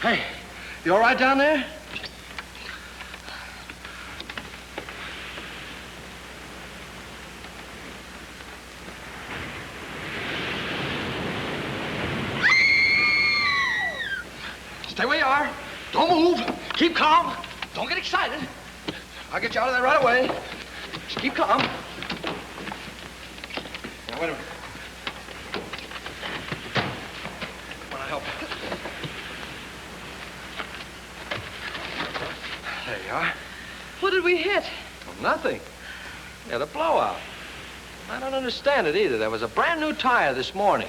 Hey, you all right down there? Stay where you are. Don't move. Keep calm. Don't get excited. I'll get you out of there right away. Just keep calm. Now, wait a minute. Want to help? There you are. What did we hit? Well, nothing. Yeah, the blowout. I don't understand it either. There was a brand new tire this morning.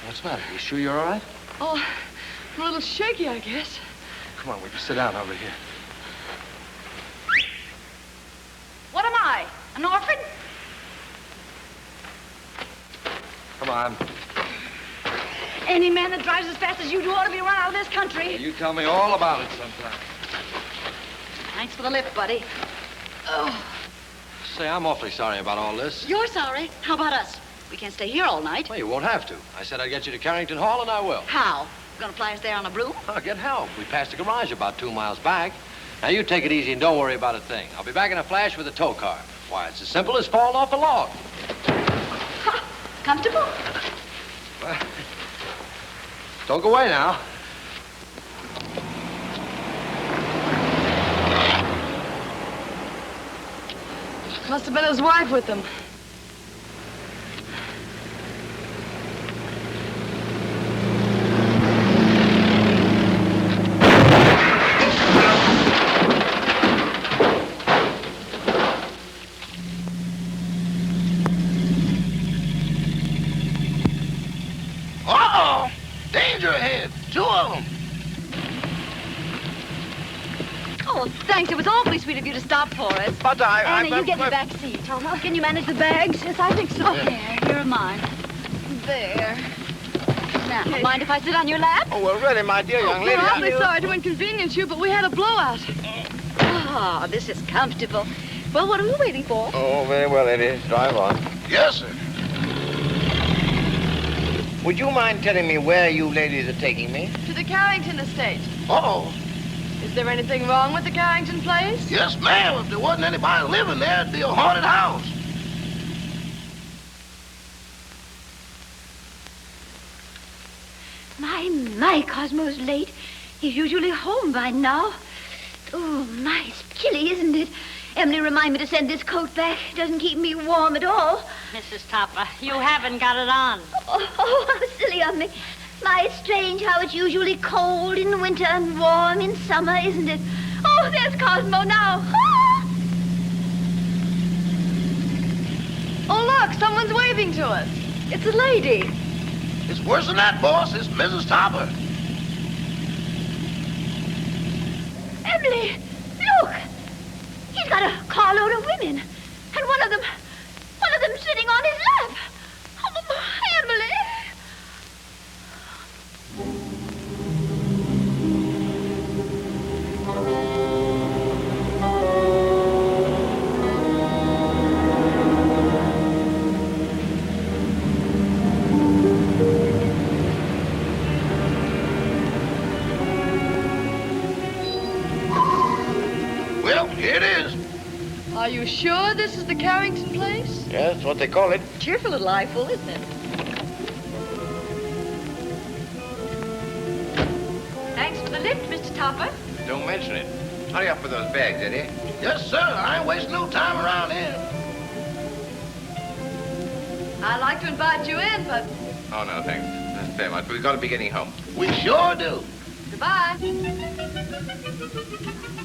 What's the matter? You sure you're all right? Oh, I'm a little shaky, I guess. Come on, will you sit down over here? What am I? An orphan? Come on. Any man that drives as fast as you do ought to be run out of this country. You tell me all about it sometime. Thanks for the lift, buddy. Oh. Say, I'm awfully sorry about all this. You're sorry? How about us? We can't stay here all night. Well, you won't have to. I said I'd get you to Carrington Hall, and I will. How? Gonna fly us there on a broom? I'll get help. We passed a garage about 2 miles back. Now, you take it easy and don't worry about a thing. I'll be back in a flash with a tow car. Why, it's as simple as falling off a log. Ha! Comfortable? Well, don't go away now. Must have been his wife with him. Uh-oh! Danger ahead. 2 of them. Oh, thanks. It was awfully sweet of you to stop for us. But Anna, you get in the back seat. Can you manage the bags? Yes, I think so. There, here are mine. There. Now, mind if I sit on your lap? Oh, well, really, my dear young lady. We're awfully sorry to inconvenience you, but we had a blowout. Oh, this is comfortable. Well, what are we waiting for? Oh, very well, Eddie. Drive on. Yes, sir. Would you mind telling me where you ladies are taking me? To the Carrington estate. Uh-oh. Is there anything wrong with the Carrington place? Yes, ma'am. If there wasn't anybody living there, it'd be a haunted house. My, Cosmo's late. He's usually home by now. Oh, my, it's chilly, isn't it? Emily reminded me to send this coat back. It doesn't keep me warm at all. Mrs. Topper, you haven't got it on. Oh, how silly of me. My, it's strange how it's usually cold in winter and warm in summer, isn't it? Oh, there's Cosmo now. Ah! Oh, look, someone's waving to us. It's a lady. It's worse than that, boss. It's Mrs. Topper. Emily, look. He's got a carload of women. And one of them sitting on his lap. Oh, Emily. Well, here it is. Are you sure this is the Carrington place? Yeah, that's what they call it. Cheerful little eyeful, isn't it? Thanks for the lift, Mr. Topper. Don't mention it. Hurry up with those bags, Eddie. Yes, sir. I ain't wasting no time around here. I'd like to invite you in, but Oh, no, thanks. That's very much. We've got to be getting home. We sure do. goodbye.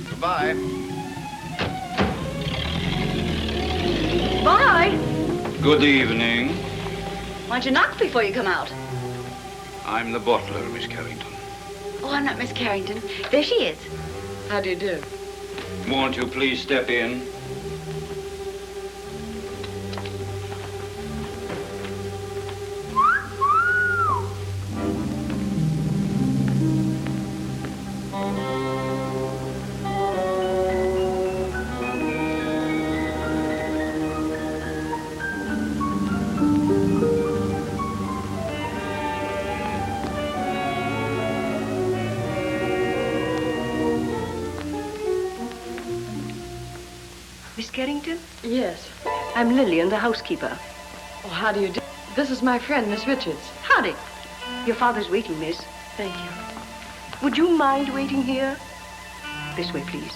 Goodbye. Bye. Good evening. Why don't you knock before you come out? I'm the butler, Miss Carrington. Oh, I'm not Miss Carrington. There she is. How do you do? Won't you please step in? Carrington? Yes. I'm Lillian, the housekeeper. Oh, how do you do? This is my friend, Miss Richards. Howdy. Your father's waiting, miss. Thank you. Would you mind waiting here? This way, please.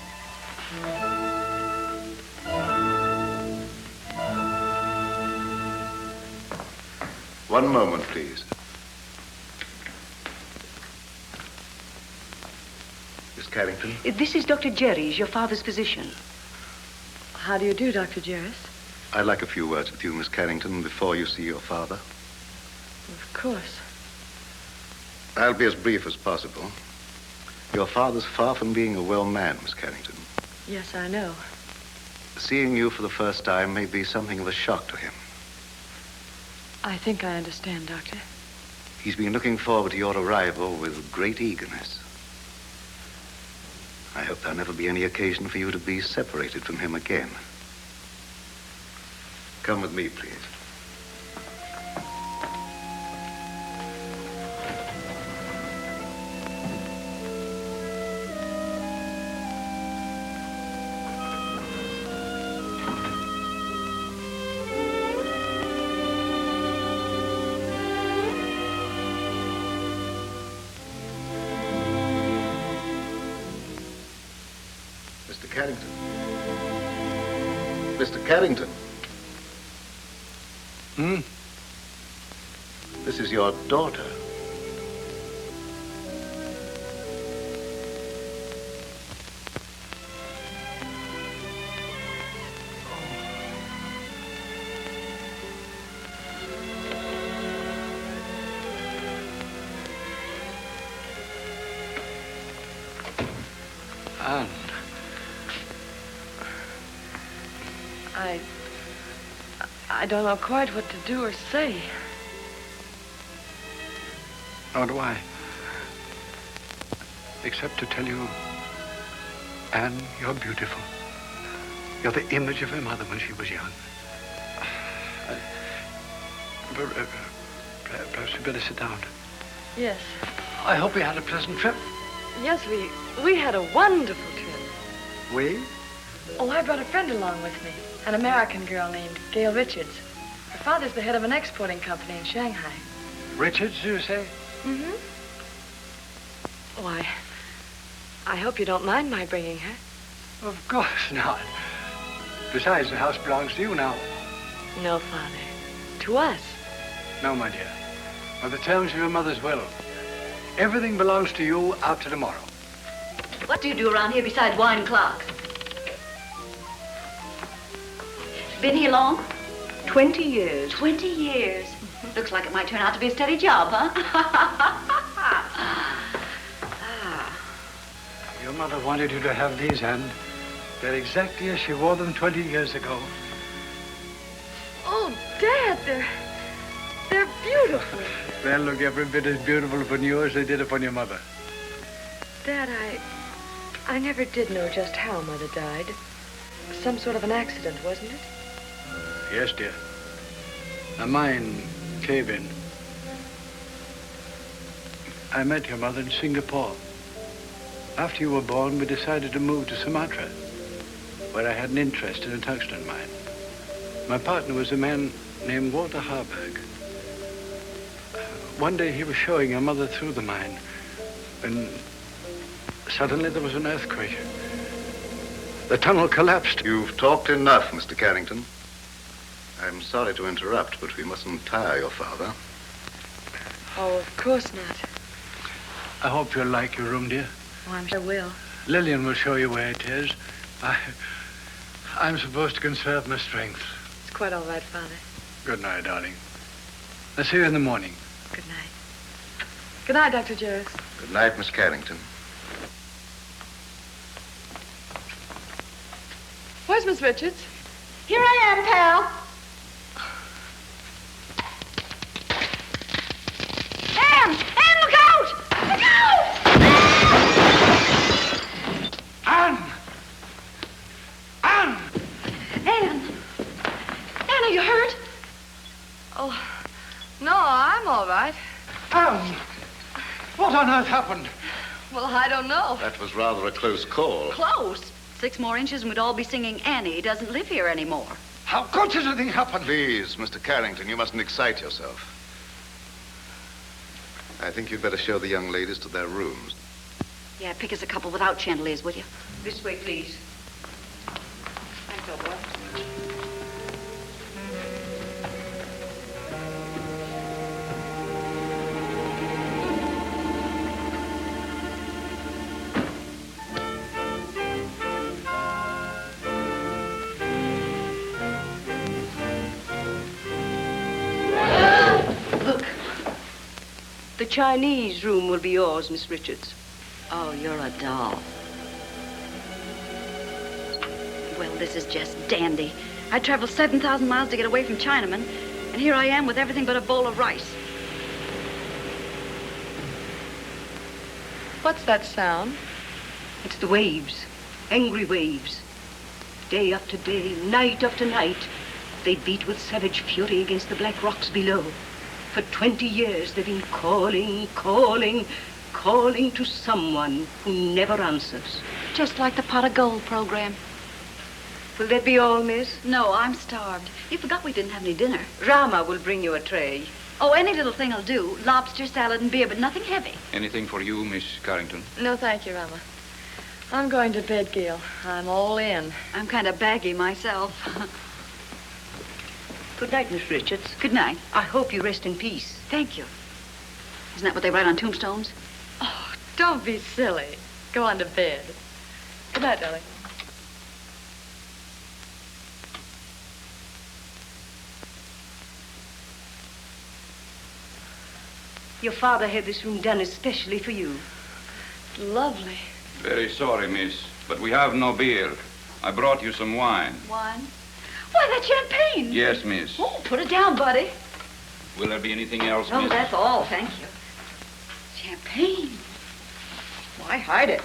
One moment, please. Miss Carrington? This is Dr. Jerry's, your father's physician. How do you do, Dr. Jarris? I'd like a few words with you, Miss Carrington, before you see your father. Of course. I'll be as brief as possible. Your father's far from being a well man, Miss Carrington. Yes, I know. Seeing you for the first time may be something of a shock to him. I think I understand, Doctor. He's been looking forward to your arrival with great eagerness. I hope there'll never be any occasion for you to be separated from him again. Come with me, please. Mr. Carrington. Mr. Carrington. This is your daughter. Anne. I don't know quite what to do or say. Nor do I. Except to tell you, Anne, you're beautiful. You're the image of her mother when she was young. Perhaps we better sit down. Yes. I hope we had a pleasant trip. Yes, we had a wonderful trip. We? Oh, I brought a friend along with me. An American girl named Gail Richards. Her father's the head of an exporting company in Shanghai. Richards, you say? Mm-hmm. Oh, I hope you don't mind my bringing her. Of course not. Besides, the house belongs to you now. No, Father. To us. No, my dear. By the terms of your mother's will, everything belongs to you after tomorrow. What do you do around here besides wine clocks? Been here long? 20 years. 20 years. Looks like it might turn out to be a steady job, huh? Your mother wanted you to have these, Anne. They're exactly as she wore them 20 years ago. Oh, Dad, they're beautiful. They'll look every bit as beautiful upon you as they did upon your mother. Dad, I never did know just how Mother died. Some sort of an accident, wasn't it? Yes, dear. A mine cave-in. I met your mother in Singapore. After you were born, we decided to move to Sumatra, where I had an interest in a tungsten mine. My partner was a man named Walter Harburg. One day he was showing your mother through the mine, and suddenly there was an earthquake. The tunnel collapsed. You've talked enough, Mr. Carrington. I'm sorry to interrupt, but we mustn't tire your father. Oh, of course not. I hope you'll like your room, dear. Oh, I'm sure I will. Lillian will show you where it is. I'm supposed to conserve my strength. It's quite all right, Father. Good night, darling. I'll see you in the morning. Good night. Good night, Dr. Jarris. Good night, Miss Carrington. Where's Miss Richards? Here I am, pal. Anne, look out! Look out! Anne! Anne! Anne, are you hurt? Oh, no, I'm all right. Anne! What on earth happened? Well, I don't know. That was rather a close call. Close. 6 more inches and we'd all be singing Annie doesn't live here anymore. How could such a thing happen? Please, Mr. Carrington, you mustn't excite yourself. I think you'd better show the young ladies to their rooms. Yeah, pick us a couple without chandeliers, will you? This way, please. Thanks, old boy. The Chinese room will be yours, Miss Richards. Oh, you're a doll. Well, this is just dandy. I traveled 7,000 miles to get away from Chinamen, and here I am with everything but a bowl of rice. What's that sound? It's the waves, angry waves. Day after day, night after night, they beat with savage fury against the black rocks below. For 20 years, they've been calling, calling, calling to someone who never answers. Just like the pot of gold program. Will that be all, miss? No, I'm starved. You forgot we didn't have any dinner. Rama will bring you a tray. Oh, any little thing will do. Lobster, salad, and beer, but nothing heavy. Anything for you, Miss Carrington? No, thank you, Rama. I'm going to bed, Gail. I'm all in. I'm kind of baggy myself. Good night, Miss Richards. Good night. I hope you rest in peace. Thank you. Isn't that what they write on tombstones? Oh, don't be silly. Go on to bed. Good night, darling. Your father had this room done especially for you. Lovely. Very sorry, miss, but we have no beer. I brought you some wine. Wine? Why, that's champagne. Yes, miss. Oh, put it down, buddy. Will there be anything else, Oh, miss? that's all, thank you. Champagne. Why hide it?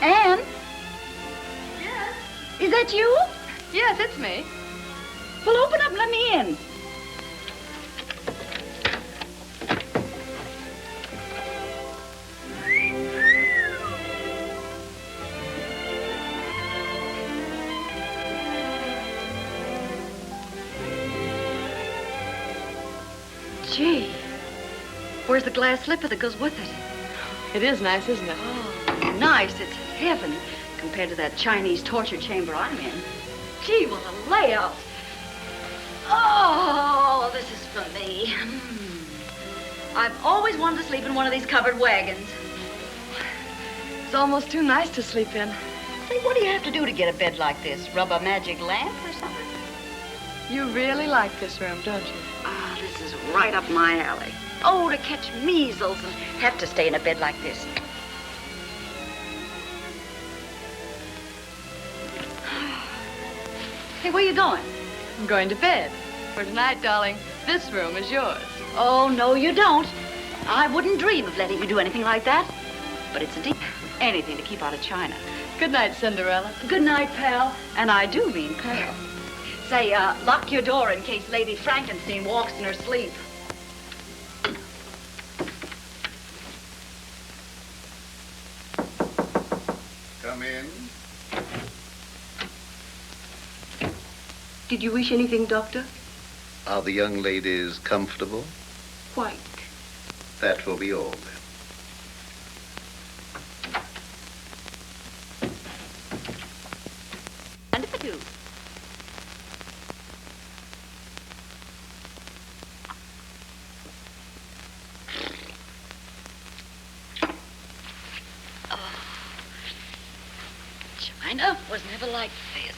Anne? Yes? Is that you? Yes, it's me. Well, open up and let me in. Gee, where's the glass slipper that goes with it? It is nice, isn't it? Oh, nice. It's heaven compared to that Chinese torture chamber I'm in. Gee, what a layout. Oh, this is for me. I've always wanted to sleep in one of these covered wagons. It's almost too nice to sleep in. Say, what do you have to do to get a bed like this? Rub a magic lamp or something? You really like this room, don't you? Ah, this is right up my alley. Oh, to catch measles and have to stay in a bed like this. Hey, where you going? I'm going to bed. For tonight, darling, this room is yours. Oh, no, you don't. I wouldn't dream of letting you do anything like that. But it's a deal. Anything to keep out of China. Good night, Cinderella. Good night, pal. And I do mean pal. Say, lock your door in case Lady Frankenstein walks in her sleep. Come in. Did you wish anything, Doctor? Are the young ladies comfortable? Quite. That will be all then. And if I do. Oh. China was never like this.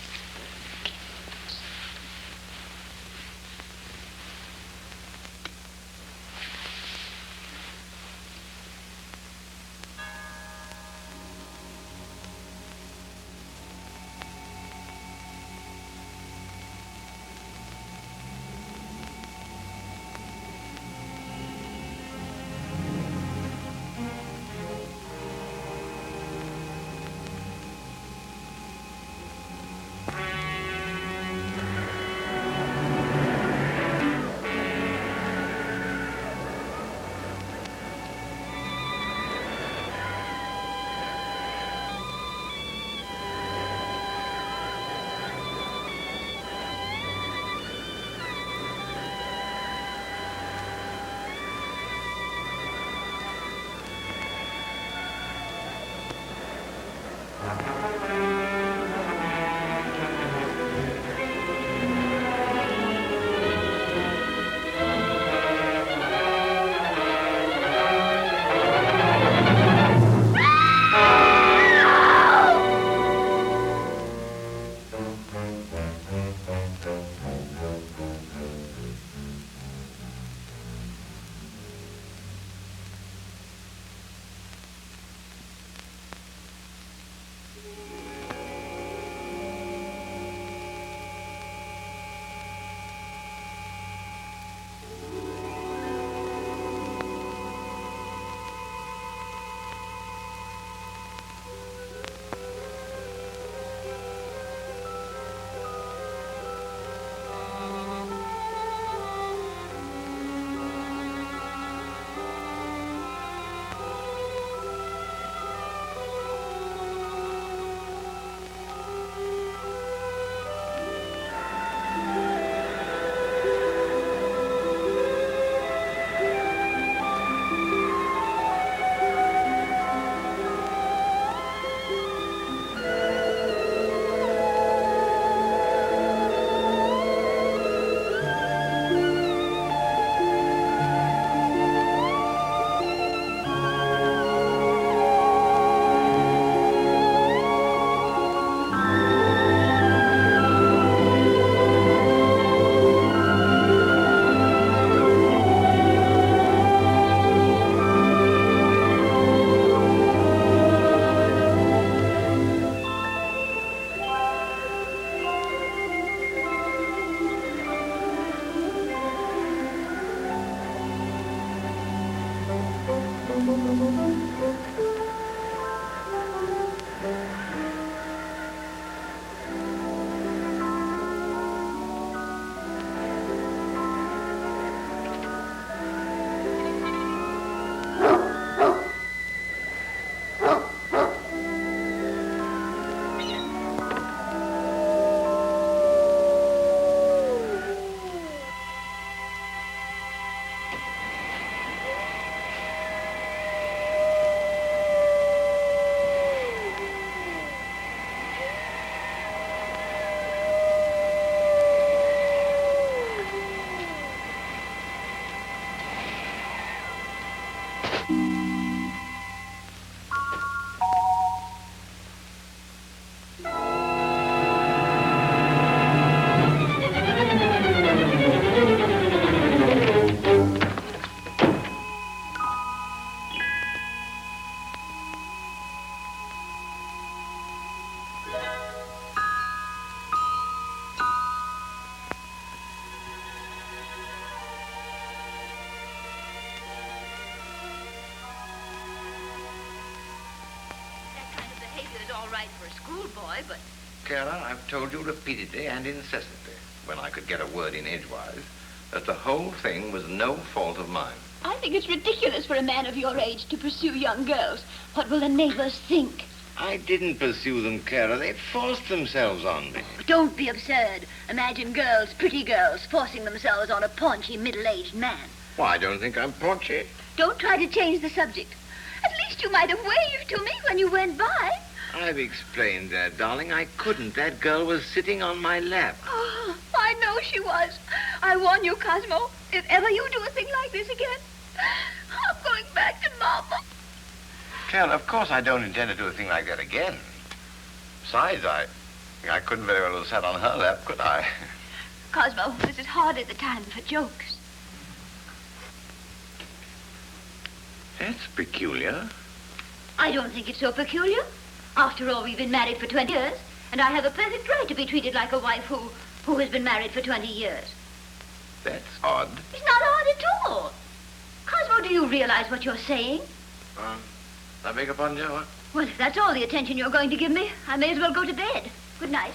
But Clara, I've told you repeatedly and incessantly, when I could get a word in edgewise, that the whole thing was no fault of mine. I think it's ridiculous for a man of your age to pursue young girls. What will the neighbors think? I didn't pursue them, Clara. They forced themselves on me. Don't be absurd. Imagine girls, pretty girls, forcing themselves on a paunchy, middle-aged man. Well, I don't think I'm paunchy. Don't try to change the subject. At least you might have waved to me when you went by. I've explained that, darling. I couldn't. That girl was sitting on my lap. Oh, I know she was. I warn you, Cosmo, if ever you do a thing like this again, I'm going back to Mama. Clara, of course I don't intend to do a thing like that again. Besides, I couldn't very well have sat on her lap, could I? Cosmo, this is hardly the time for jokes. That's peculiar. I don't think it's so peculiar. After all, we've been married for 20 years, and I have a perfect right to be treated like a wife who has been married for 20 years. That's odd. It's not odd at all. Cosmo, do you realize what you're saying? I beg your pardon, Joe. Well, if that's all the attention you're going to give me, I may as well go to bed. Good night.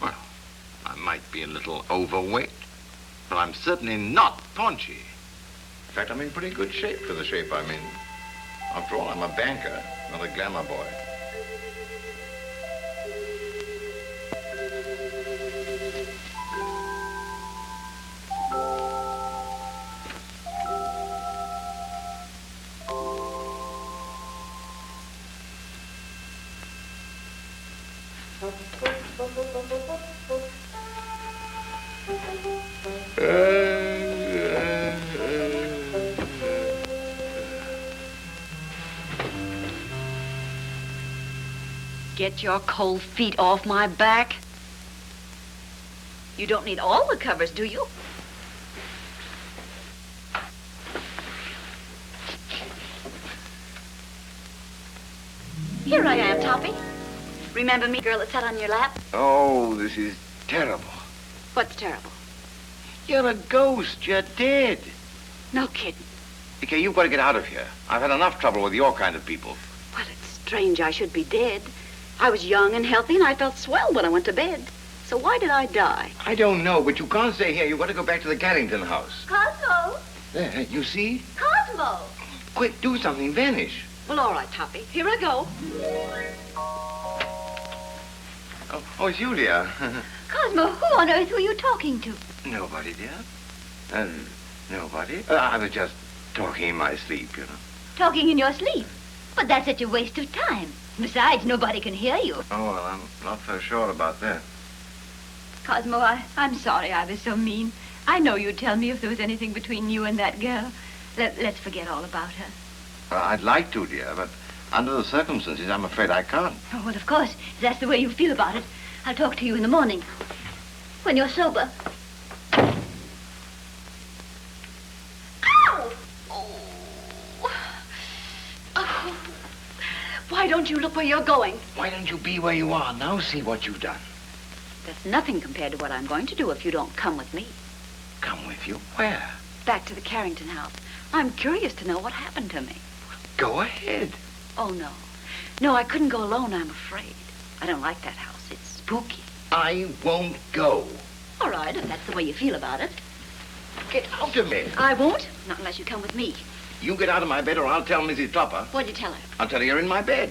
Well, I might be a little overweight, but I'm certainly not paunchy. In fact, I'm in pretty good shape for the shape I'm in. After all, I'm a banker, not a glamour boy. Get your cold feet off my back. You don't need all the covers, do you? Here I am, Toppy. Remember me, girl that sat on your lap? Oh, this is terrible. What's terrible? You're a ghost. You're dead. No kidding. Okay, you've got to get out of here. I've had enough trouble with your kind of people. Well, it's strange I should be dead. I was young and healthy, and I felt swell when I went to bed. So why did I die? I don't know, but you can't stay here. You've got to go back to the Carrington house. Cosmo! There, you see? Cosmo! Quick, do something. Vanish. Well, all right, Toppy. Here I go. Oh, it's you, dear. Cosmo, who on earth were you talking to? Nobody, dear. Nobody. I was just talking in my sleep, you know. Talking in your sleep? But that's such a waste of time. Besides, nobody can hear you. Oh, well, I'm not so sure about that. Cosmo, I'm sorry I was so mean. I know you'd tell me if there was anything between you and that girl. Let's forget all about her. I'd like to, dear, but under the circumstances, I'm afraid I can't. Oh, well, of course, if that's the way you feel about it. I'll talk to you in the morning, when you're sober. Ow! Oh. Why don't you look where you're going? Why don't you be where you are? Now see what you've done. That's nothing compared to what I'm going to do if you don't come with me. Come with you? Where? back to the Carrington house. I'm curious to know what happened to me. Go ahead. Oh, no. No, I couldn't go alone, I'm afraid. I don't like that house. It's spooky. I won't go. All right, if that's the way you feel about it. Get out of bed. I won't, not unless you come with me. You get out of my bed or I'll tell Mrs. Topper. What'd you tell her? I'll tell her you're in my bed.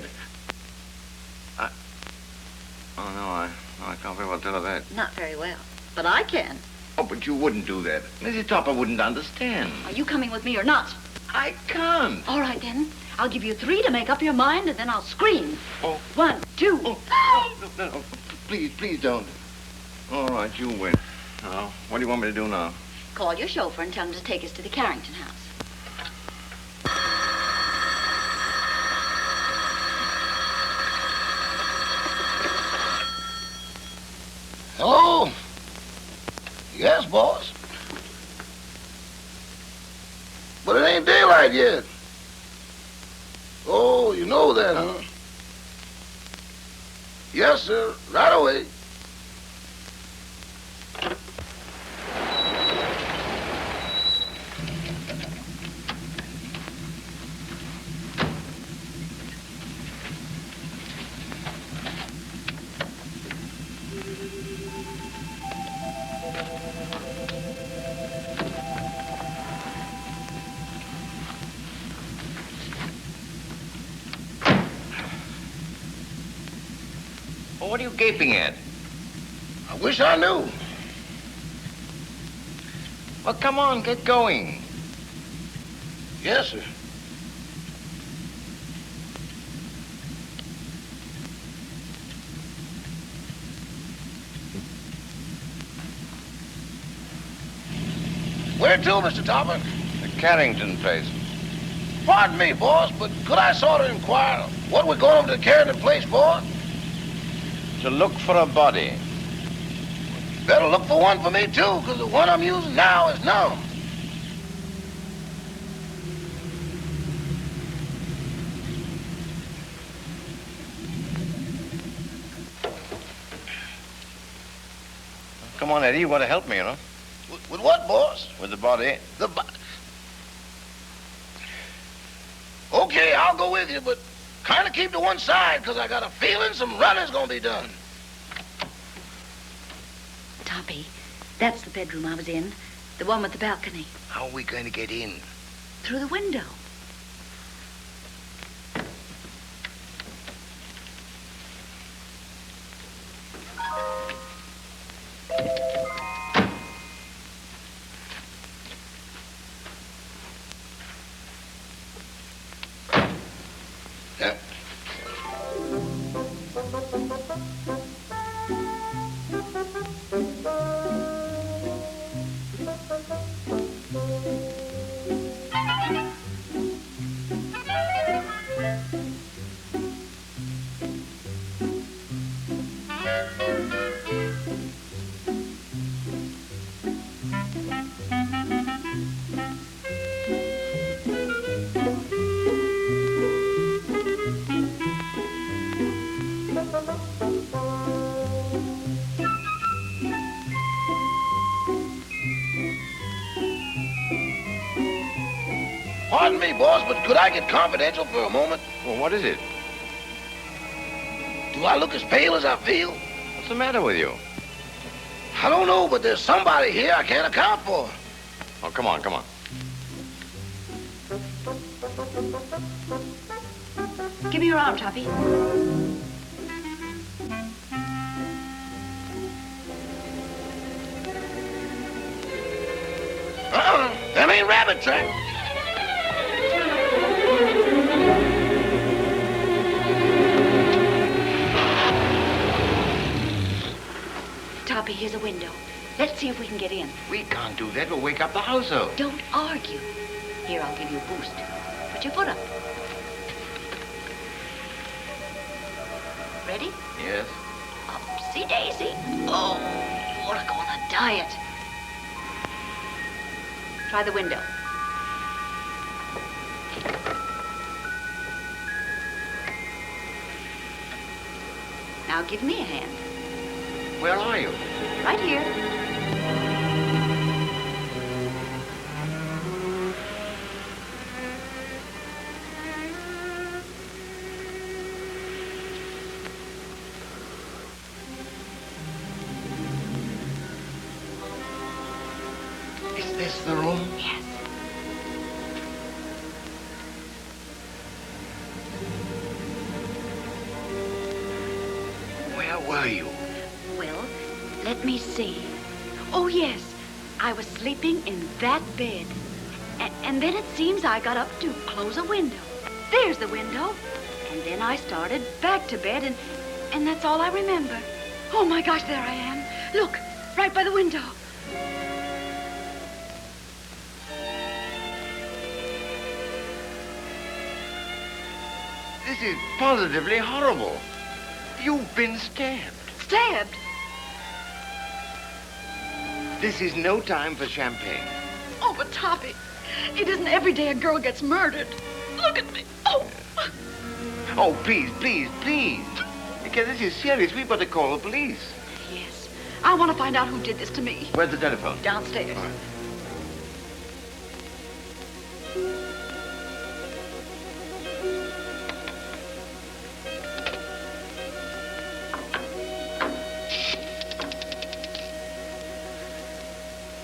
Oh, no, I can't very well tell her that. Not very well, but I can. Oh, but you wouldn't do that. Mrs. Topper wouldn't understand. Are you coming with me or not? I can't. All right, then. I'll give you 3 to make up your mind, and then I'll scream. Oh. 1, 2. Oh. No. Please don't. All right, you win. Now, what do you want me to do now? Call your chauffeur and tell him to take us to the Carrington house. Hello? Yes, boss. But it ain't daylight yet. Oh, you know that, huh? Yes, sir. Right away. Well, what are you gaping at? I wish I knew. Well, come on, get going. Yes, sir. Where to, Mr. Topper? The Carrington place. Pardon me, boss, but could I sort of inquire what we're going over to the Carrington place for? To look for a body. Better look for one for me, too, because the one I'm using now is numb. Come on, Eddie, you got to help me, you know. With what, boss? With the body. Okay, I'll go with you, but kind of keep to one side, because I got a feeling some running's going to be done. Toppy, that's the bedroom I was in. The one with the balcony. How are we going to get in? Through the window. Yep. Pardon me, boss, but could I get confidential for a moment? Well, what is it? Do I look as pale as I feel? What's the matter with you? I don't know, but there's somebody here I can't account for. Oh, come on, come on. Give me your arm, Toppy. Them ain't rabbit tracks. Toppy, here's a window. Let's see if we can get in. We can't do that. We'll wake up the household. Don't argue. Here, I'll give you a boost. Put your foot up. Ready? Yes. Upsy daisy. Oh, you ought to go on a diet. Try the window. Now give me a hand. Where are you? Where are you? Right here. the room? Yes. Where were you? Well, let me see. Oh, yes. I was sleeping in that bed. And then it seems I got up to close a window. There's the window. And then I started back to bed, and that's all I remember. Oh, my gosh, there I am. Look, right by the window. This is positively horrible. You've been stabbed. Stabbed? This is no time for champagne. Oh, but Toppy, it isn't every day a girl gets murdered. Look at me. Oh. Oh, please, please, please. Because this is serious. We've got to call the police. Yes. I want to find out who did this to me. Where's the telephone? Downstairs. All right.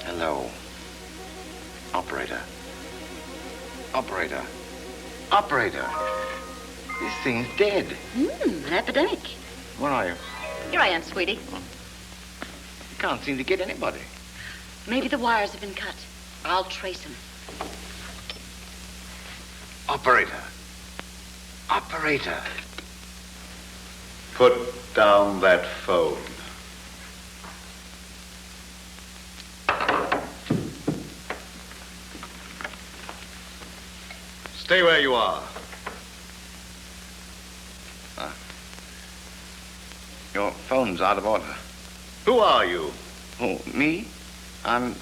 Hello. Operator. Operator. Operator. This thing's dead. An epidemic. Where are you? Here I am, sweetie. You can't seem to get anybody. Maybe the wires have been cut. I'll trace them. Operator. Operator. Put down that phone. Stay where you are. Your phone's out of order. Who are you? Oh, me? I'm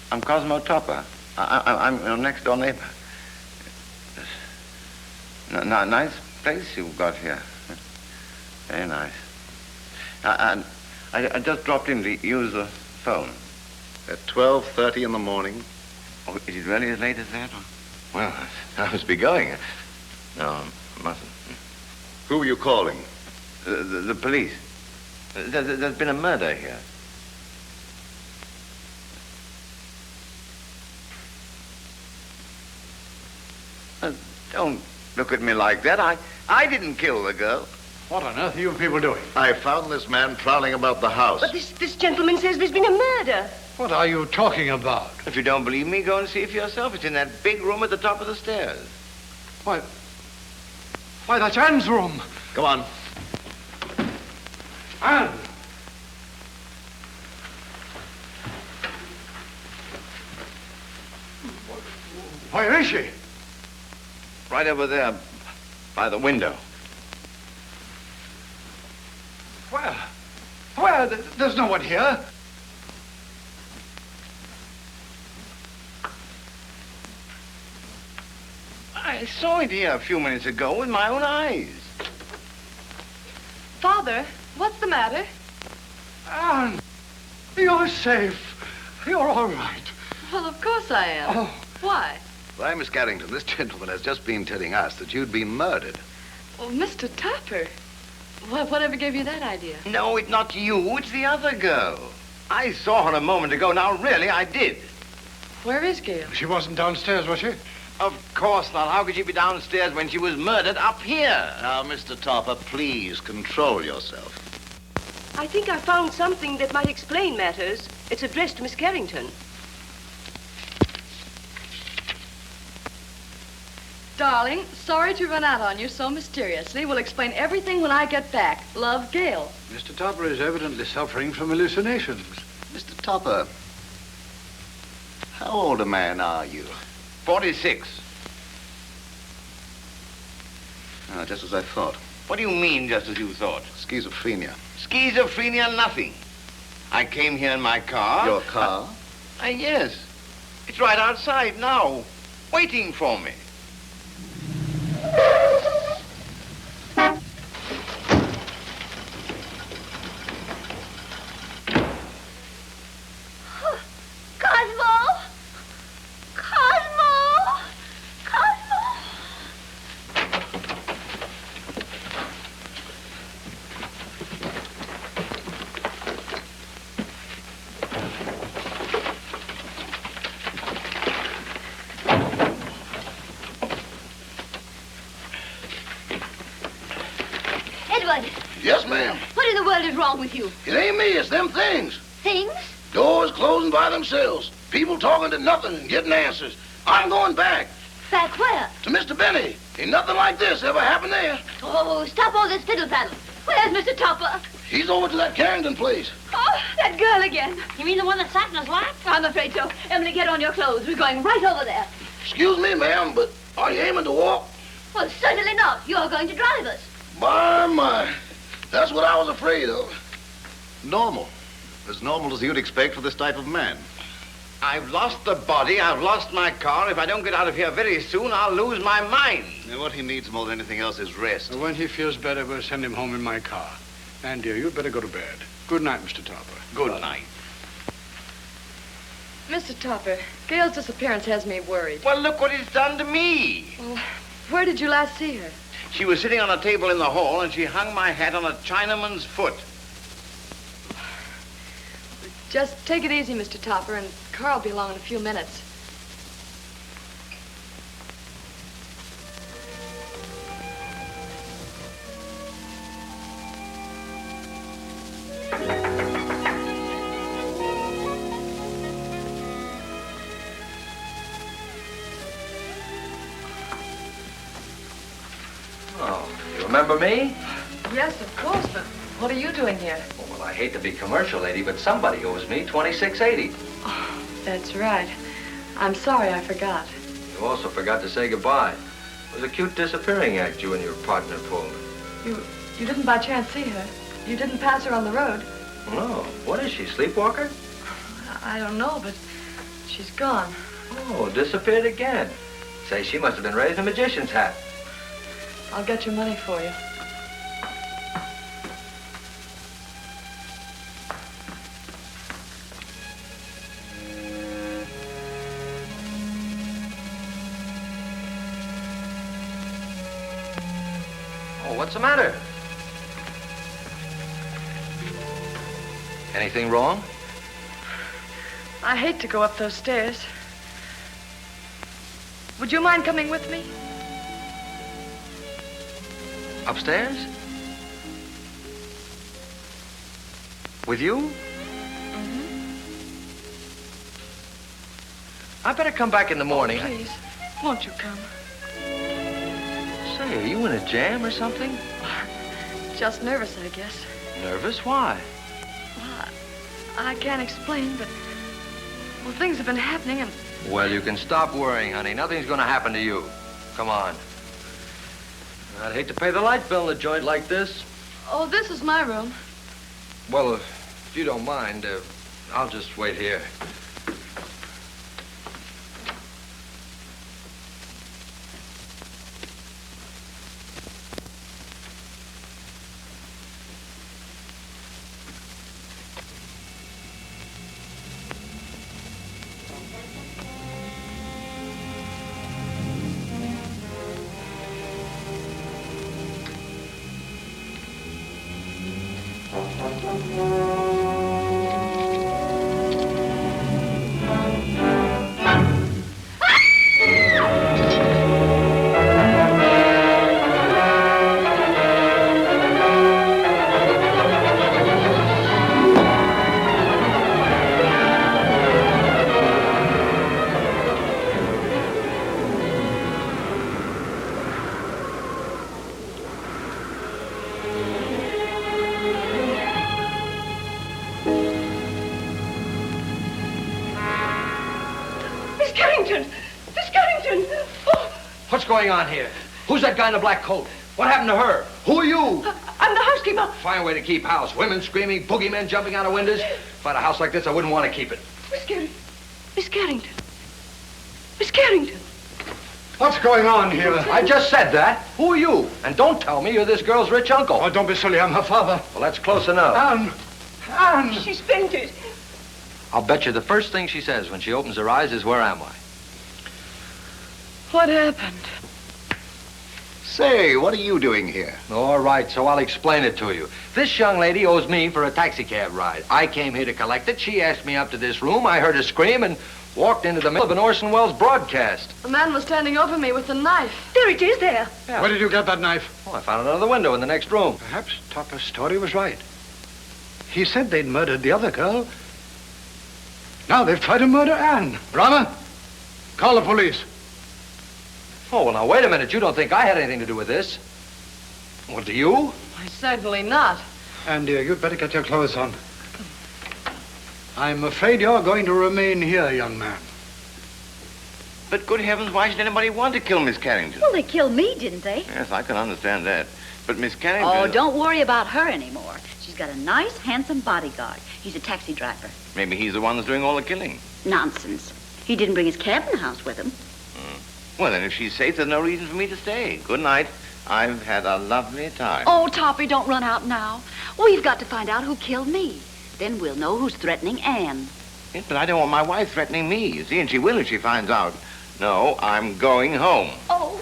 Cosmo Topper. I'm your next door neighbor. Nice place you've got here. Very nice. I just dropped in to use the phone. At 12:30 in the morning? Oh, is it really as late as that? Well, I must be going. No, I mustn't. Who are you calling? The police. There's been a murder here. Don't look at me like that. I didn't kill the girl. What on earth are you people doing? I found this man prowling about the house. But this gentleman says there's been a murder. What are you talking about? If you don't believe me, go and see for yourself. It's in that big room at the top of the stairs. Why, that's Anne's room. Come on. Anne! Where is she? Right over there, by the window. Where? There's no one here. I saw it here a few minutes ago with my own eyes. Father, what's the matter? Anne, you're safe. You're all right. Well, of course I am. Oh. Why? Why, Miss Carrington, this gentleman has just been telling us that you'd been murdered. Well, Mr. Topper. Whatever gave you that idea? No, it's not you. It's the other girl. I saw her a moment ago. Now, really, I did. Where is Gail? She wasn't downstairs, was she? Of course not. How could she be downstairs when she was murdered up here? Now, Mr. Topper, please control yourself. I think I found something that might explain matters. It's addressed to Miss Carrington. Darling, sorry to run out on you so mysteriously. We'll explain everything when I get back. Love, Gail. Mr. Topper is evidently suffering from hallucinations. Mr. Topper, how old a man are you? 46. Just as I thought. What do you mean, just as you thought? Schizophrenia. Schizophrenia, nothing. I came here in my car. Your car? Yes. It's right outside now, waiting for me. Cosmo! Cosmo! Cosmo! Yes, ma'am. What in the world is wrong with you? It ain't me, it's them things. Things? Doors closing by themselves. People talking to nothing and getting answers. I'm going back. Back where? To Mr. Benny. Ain't nothing like this ever happened there. Oh, stop all this fiddle-faddle. Where's Mr. Topper? He's over to that Carrington place. Oh, that girl again. You mean the one that sat in his lap? I'm afraid so. Emily, get on your clothes. We're going right over there. Excuse me, ma'am, but are you aiming to walk? Well, certainly not. You're going to drive us. My. That's what I was afraid of. Normal. As normal as you'd expect for this type of man. I've lost the body, I've lost my car. If I don't get out of here very soon, I'll lose my mind. And what he needs more than anything else is rest. And when he feels better, we'll send him home in my car. And, dear, you'd better go to bed. Good night, Mr. Topper. Good night. Mr. Topper, Gail's disappearance has me worried. Well, look what it's done to me. Well, where did you last see her? She was sitting on a table in the hall, and she hung my hat on a Chinaman's foot. Just take it easy, Mr. Topper, and Carl will be along in a few minutes. Oh, you remember me? Yes, of course, but what are you doing here? Well, I hate to be commercial, lady, but somebody owes me $26.80. Oh, that's right. I'm sorry I forgot. You also forgot to say goodbye. It was a cute disappearing act you and your partner pulled. You didn't by chance see her? You didn't pass her on the road? No. What is she, sleepwalker? I don't know, but she's gone. Oh, disappeared again. Say, she must have been raised in a magician's hat. I'll get your money for you. Oh, what's the matter? Anything wrong? I hate to go up those stairs. Would you mind coming with me? Upstairs? With you? Mm-hmm. I better come back in the morning. Oh, please, won't you come? Say, are you in a jam or something? Just nervous, I guess. Nervous? Why? Well, I can't explain, but... Well, things have been happening and... Well, you can stop worrying, honey. Nothing's gonna happen to you. Come on. I'd hate to pay the light bill in a joint like this. Oh, this is my room. Well, if you don't mind, I'll just wait here. What's going on here? Who's that guy in the black coat? What happened to her? Who are you? I'm the housekeeper. Fine way to keep house. Women screaming, boogeymen jumping out of windows. If I had a house like this, I wouldn't want to keep it. Miss Carrington. Miss Carrington. What's going on here? I just said that. Who are you? And don't tell me you're this girl's rich uncle. Oh, don't be silly. I'm her father. Well, that's close enough. Anne! She's fainted. I'll bet you the first thing she says when she opens her eyes is, where am I? What happened? Say, what are you doing here? All right, so I'll explain it to you. This young lady owes me for a taxicab ride. I came here to collect it. She asked me up to this room. I heard her scream, and Walked into the middle of an Orson Welles broadcast. The man was standing over me with a knife. There it is there. Yeah. Where did you get that knife? Oh, I found it under the window in the next room. Perhaps Topper's story was right. He said they'd murdered the other girl. Now they've tried to murder Anne. Rama, call the police. Oh, well, now, wait a minute. You don't think I had anything to do with this? Well, do you? Why, certainly not. Anne, dear, you'd better get your clothes on. I'm afraid you're going to remain here, young man. But good heavens, why should anybody want to kill Miss Carrington? Well, they killed me, didn't they? Yes, I can understand that. But Miss Carrington... Oh, don't worry about her anymore. She's got a nice, handsome bodyguard. He's a taxi driver. Maybe he's the one that's doing all the killing. Nonsense. He didn't bring his cabin house with him. Well, then, if she's safe, there's no reason for me to stay. Good night. I've had a lovely time. Oh, Topper, don't run out now. We've got to find out who killed me. Then we'll know who's threatening Anne. Yes, but I don't want my wife threatening me, you see, and she will if she finds out. No, I'm going home. Oh.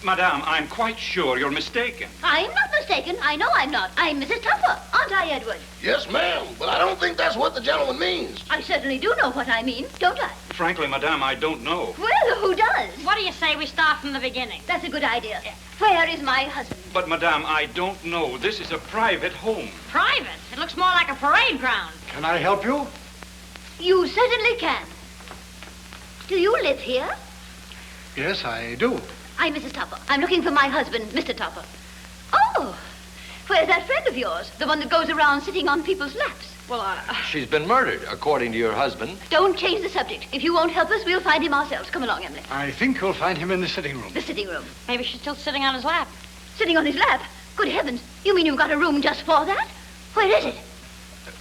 Madame, I'm quite sure you're mistaken. I'm not mistaken. I know I'm not. I'm Mrs. Topper, aren't I, Edward? Yes, ma'am, but I don't think that's what the gentleman means. I certainly do know what I mean, don't I? Frankly, Madame, I don't know. Well, who does? What do you say we start from the beginning? That's a good idea. Where is my husband? But, Madame, I don't know. This is a private home. Private? It looks more like a parade ground. Can I help you? You certainly can. Do you live here? Yes, I do. I'm Mrs. Topper. I'm looking for my husband, Mr. Topper. Oh, where's that friend of yours? The one that goes around sitting on people's laps? Well, She's been murdered, according to your husband. Don't change the subject. If you won't help us, we'll find him ourselves. Come along, Emily. I think you'll find him in the sitting room. The sitting room. Maybe she's still sitting on his lap. Sitting on his lap? Good heavens. You mean you've got a room just for that? Where is it?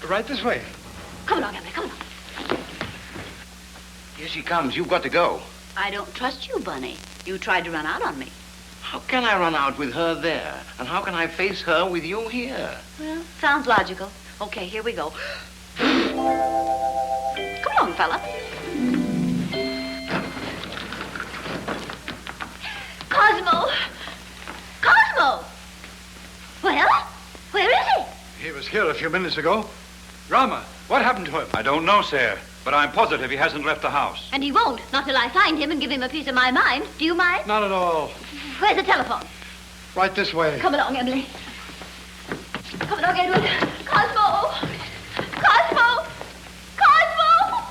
Right this way. Come along, Emily. Come along. Here she comes. You've got to go. I don't trust you, Bunny. You tried to run out on me. How can I run out with her there? And how can I face her with you here? Well, sounds logical. Okay, here we go. Come along, fella. Cosmo! Cosmo! Well, where is he? He was here a few minutes ago. Rama, what happened to him? I don't know, sir, but I'm positive he hasn't left the house. And he won't, not till I find him and give him a piece of my mind. Do you mind? Not at all. Where's the telephone? Right this way. Come along, Emily. Come along, Edward. Cosmo! Cosmo! Cosmo!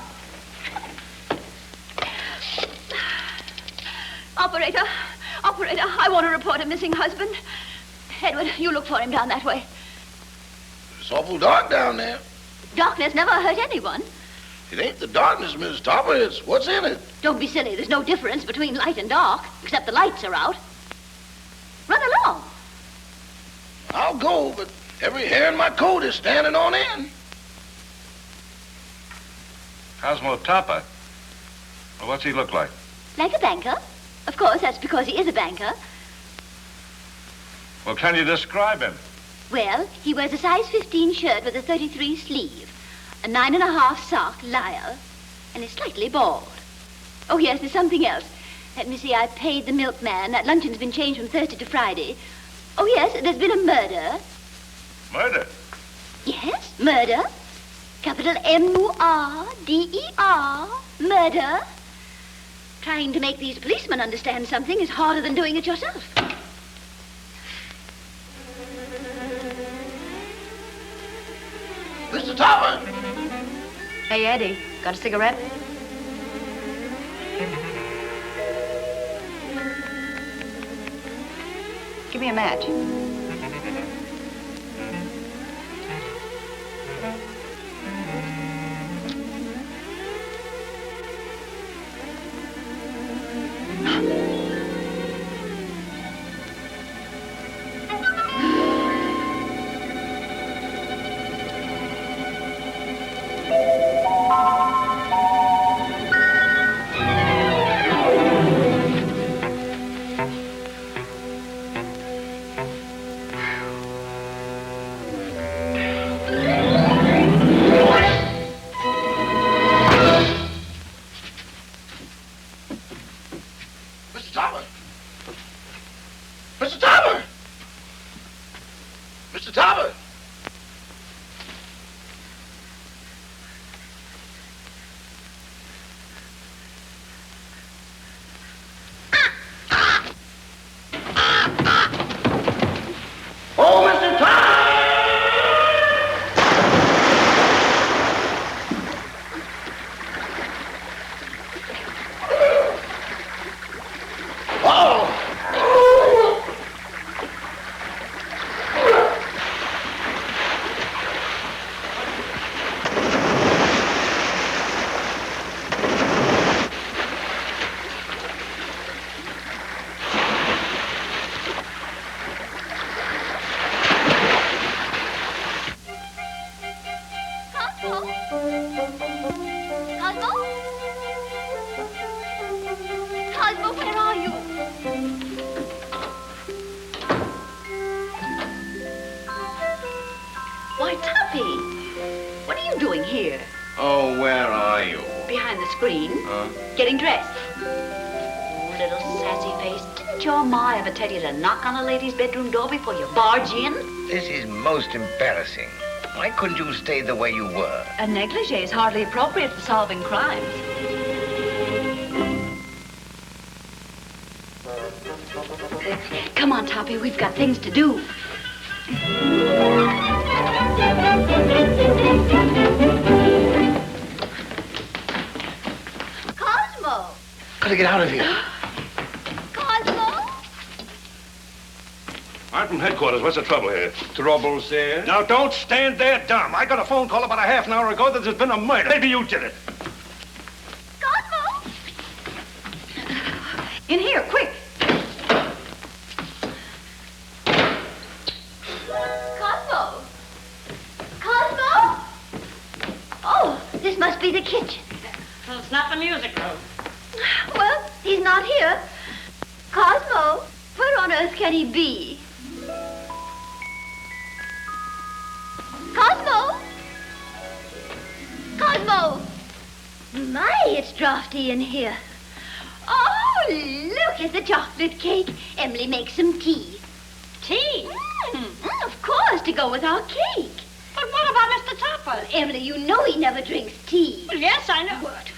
Operator, I want to report a missing husband. Edward, you look for him down that way. It's awful dark down there. Darkness never hurt anyone. It ain't the darkness, Mrs. Topper. It's what's in it. Don't be silly. There's no difference between light and dark, except the lights are out. Run along. I'll go, but every hair in my coat is standing on end. Cosmo Topper? Well, what's he look like? Like a banker. Of course, that's because he is a banker. Well, can you describe him? Well, he wears a size 15 shirt with a 33 sleeve, a 9.5 sock lyre, and is slightly bald. Oh, yes, there's something else. Let me see, I paid the milkman. That luncheon's been changed from Thursday to Friday. Oh, yes, there's been a murder. Murder? Yes, murder. Capital M-U-R-D-E-R. Murder. Trying to make these policemen understand something is harder than doing it yourself. Mr. Topper! Hey, Eddie, got a cigarette? Give me a match. Mr. Topper! Mr. Topper! Mr. Topper! Well, where are you? Behind the screen. Getting dressed. Oh, little sassy face. Didn't your ma ever tell you to knock on a lady's bedroom door before you barge in? This is most embarrassing. Why couldn't you stay the way you were? A negligee is hardly appropriate for solving crimes. Come on, Toppy, we've got things to do. Cosmo! Gotta get out of here. Cosmo! I'm from headquarters. What's the trouble here? Trouble, sir? Now, don't stand there dumb. I got a phone call about a half an hour ago that there's been a murder. Maybe you did it. Cosmo! In here, quick. Cosmo! Cosmo! Oh, this must be the kitchen. Well, it's not the music room. Well, he's not here. Cosmo, where on earth can he be? Cosmo! Cosmo! My, it's drafty in here. Oh, look at the chocolate cake. Emily, make some tea. Tea? Of course, to go with our cake. But what about Mr. Topper? Emily, you know he never drinks tea. Well, yes, I know. What?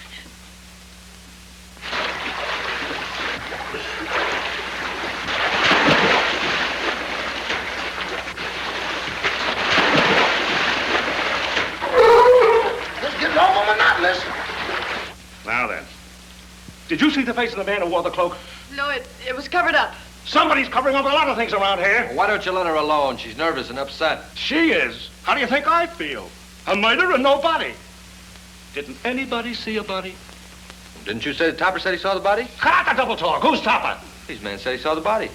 This gets awful monotonous. Now then. Did you see the face of the man who wore the cloak? No, it was covered up. Somebody's covering up a lot of things around here. Well, why don't you let her alone? She's nervous and upset. She is. How do you think I feel? A murder and no body. Didn't anybody see a body? Didn't you say the Topper said he saw the body? Cut the double talk. Who's Topper? These men said he saw the body.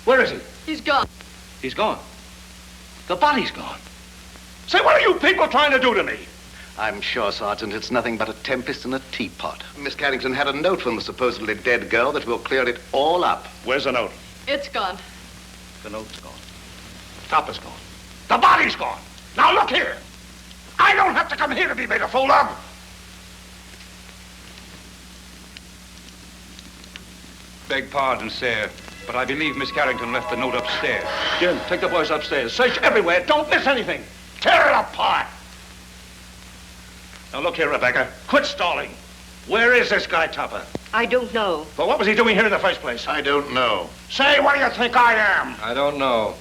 Where is he? He's gone. He's gone. The body's gone. Say, what are you people trying to do to me? I'm sure, Sergeant, it's nothing but a tempest in a teapot. Miss Carrington had a note from the supposedly dead girl that will clear it all up. Where's the note? It's gone. The note's gone. Topper's gone. The body's gone. Now look here. I don't have to come here to be made a fool of. Beg pardon, sir, but I believe Miss Carrington left the note upstairs. Jim, take the boys upstairs. Search everywhere. Don't miss anything. Tear it apart. Now look here, Rebecca. Quit stalling. Where is this guy, Topper? I don't know. Well, what was he doing here in the first place? I don't know. Say, what do you think I am? I don't know.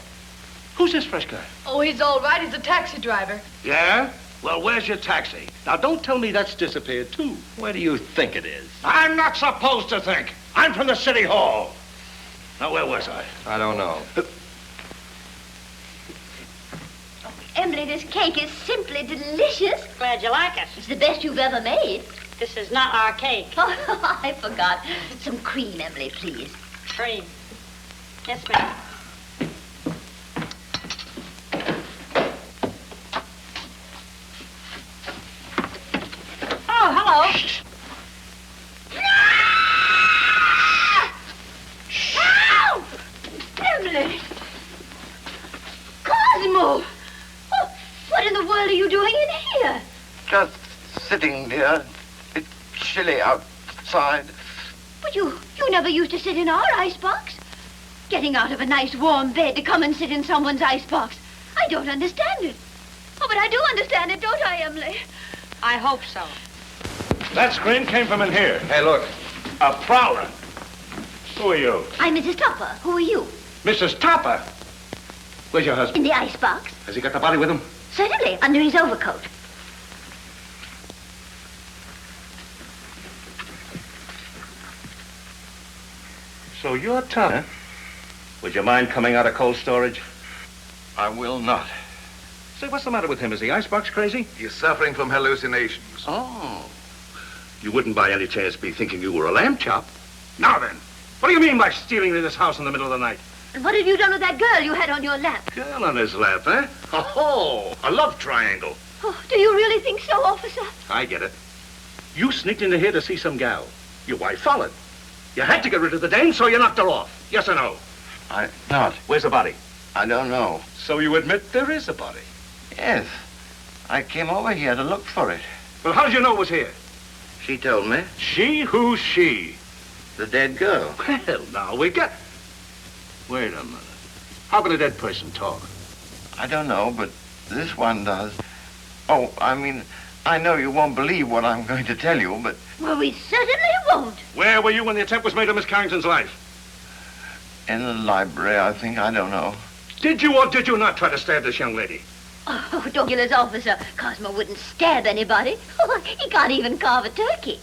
Who's this fresh guy? Oh, he's all right. He's a taxi driver. Yeah? Well, where's your taxi? Now, don't tell me that's disappeared, too. Where do you think it is? I'm not supposed to think. I'm from the city hall. Now, where was I? I don't know. Emily, this cake is simply delicious. Glad you like it. It's the best you've ever made. This is not our cake. Oh, I forgot. Some cream, Emily, please. Cream. Yes, ma'am. Oh, hello. Help! Emily! Cosmo! Oh, what in the world are you doing in here? Just sitting here. It's chilly outside. But you never used to sit in our icebox. Getting out of a nice warm bed to come and sit in someone's icebox. I don't understand it. Oh, but I do understand it, don't I, Emily? I hope so. That scream came from in here. Hey, look. A prowler. Who are you? I'm Mrs. Topper. Who are you? Mrs. Topper. Where's your husband? In the icebox. Has he got the body with him? Certainly, under his overcoat. So you're Topper. Would you mind coming out of cold storage? I will not. Say, what's the matter with him? Is the icebox crazy? He's suffering from hallucinations. Oh. You wouldn't by any chance be thinking you were a lamb chop? Now then, what do you mean by stealing into this house in the middle of the night? And what have you done with that girl you had on your lap? Girl on his lap, eh? Oh, a love triangle. Oh, do you really think so, officer? I get it. You sneaked into here to see some gal. Your wife followed. You had to get rid of the dame, so you knocked her off. Yes or no? I not. Where's the body? I don't know. So you admit there is a body? Yes. I came over here to look for it. Well, how did you know it was here? She told me. She? Who's she? The dead girl. Well, now, we got... Wait a minute. How can a dead person talk? I don't know, but this one does. Oh, I mean, I know you won't believe what I'm going to tell you, but... Well, we certainly won't. Where were you when the attempt was made on Miss Carrington's life? In the library, I think. I don't know. Did you or did you not try to stab this young lady? Oh, ridiculous officer. Cosmo wouldn't stab anybody. He can't even carve a turkey.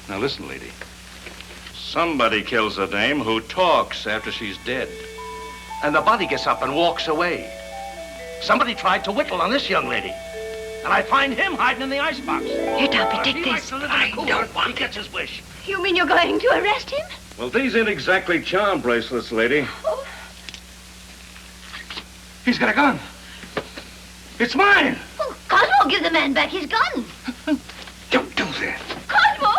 Now, listen, lady. Somebody kills a dame who talks after she's dead. And the body gets up and walks away. Somebody tried to whittle on this young lady. And I find him hiding in the icebox. Here, Toppy, take He this. likes to live in a cooler. He gets his wish. You mean you're going to arrest him? Well, these ain't exactly charm bracelets, lady. Oh. He's got a gun. It's mine. Oh, Cosmo, give the man back his gun. Don't do that. Cosmo!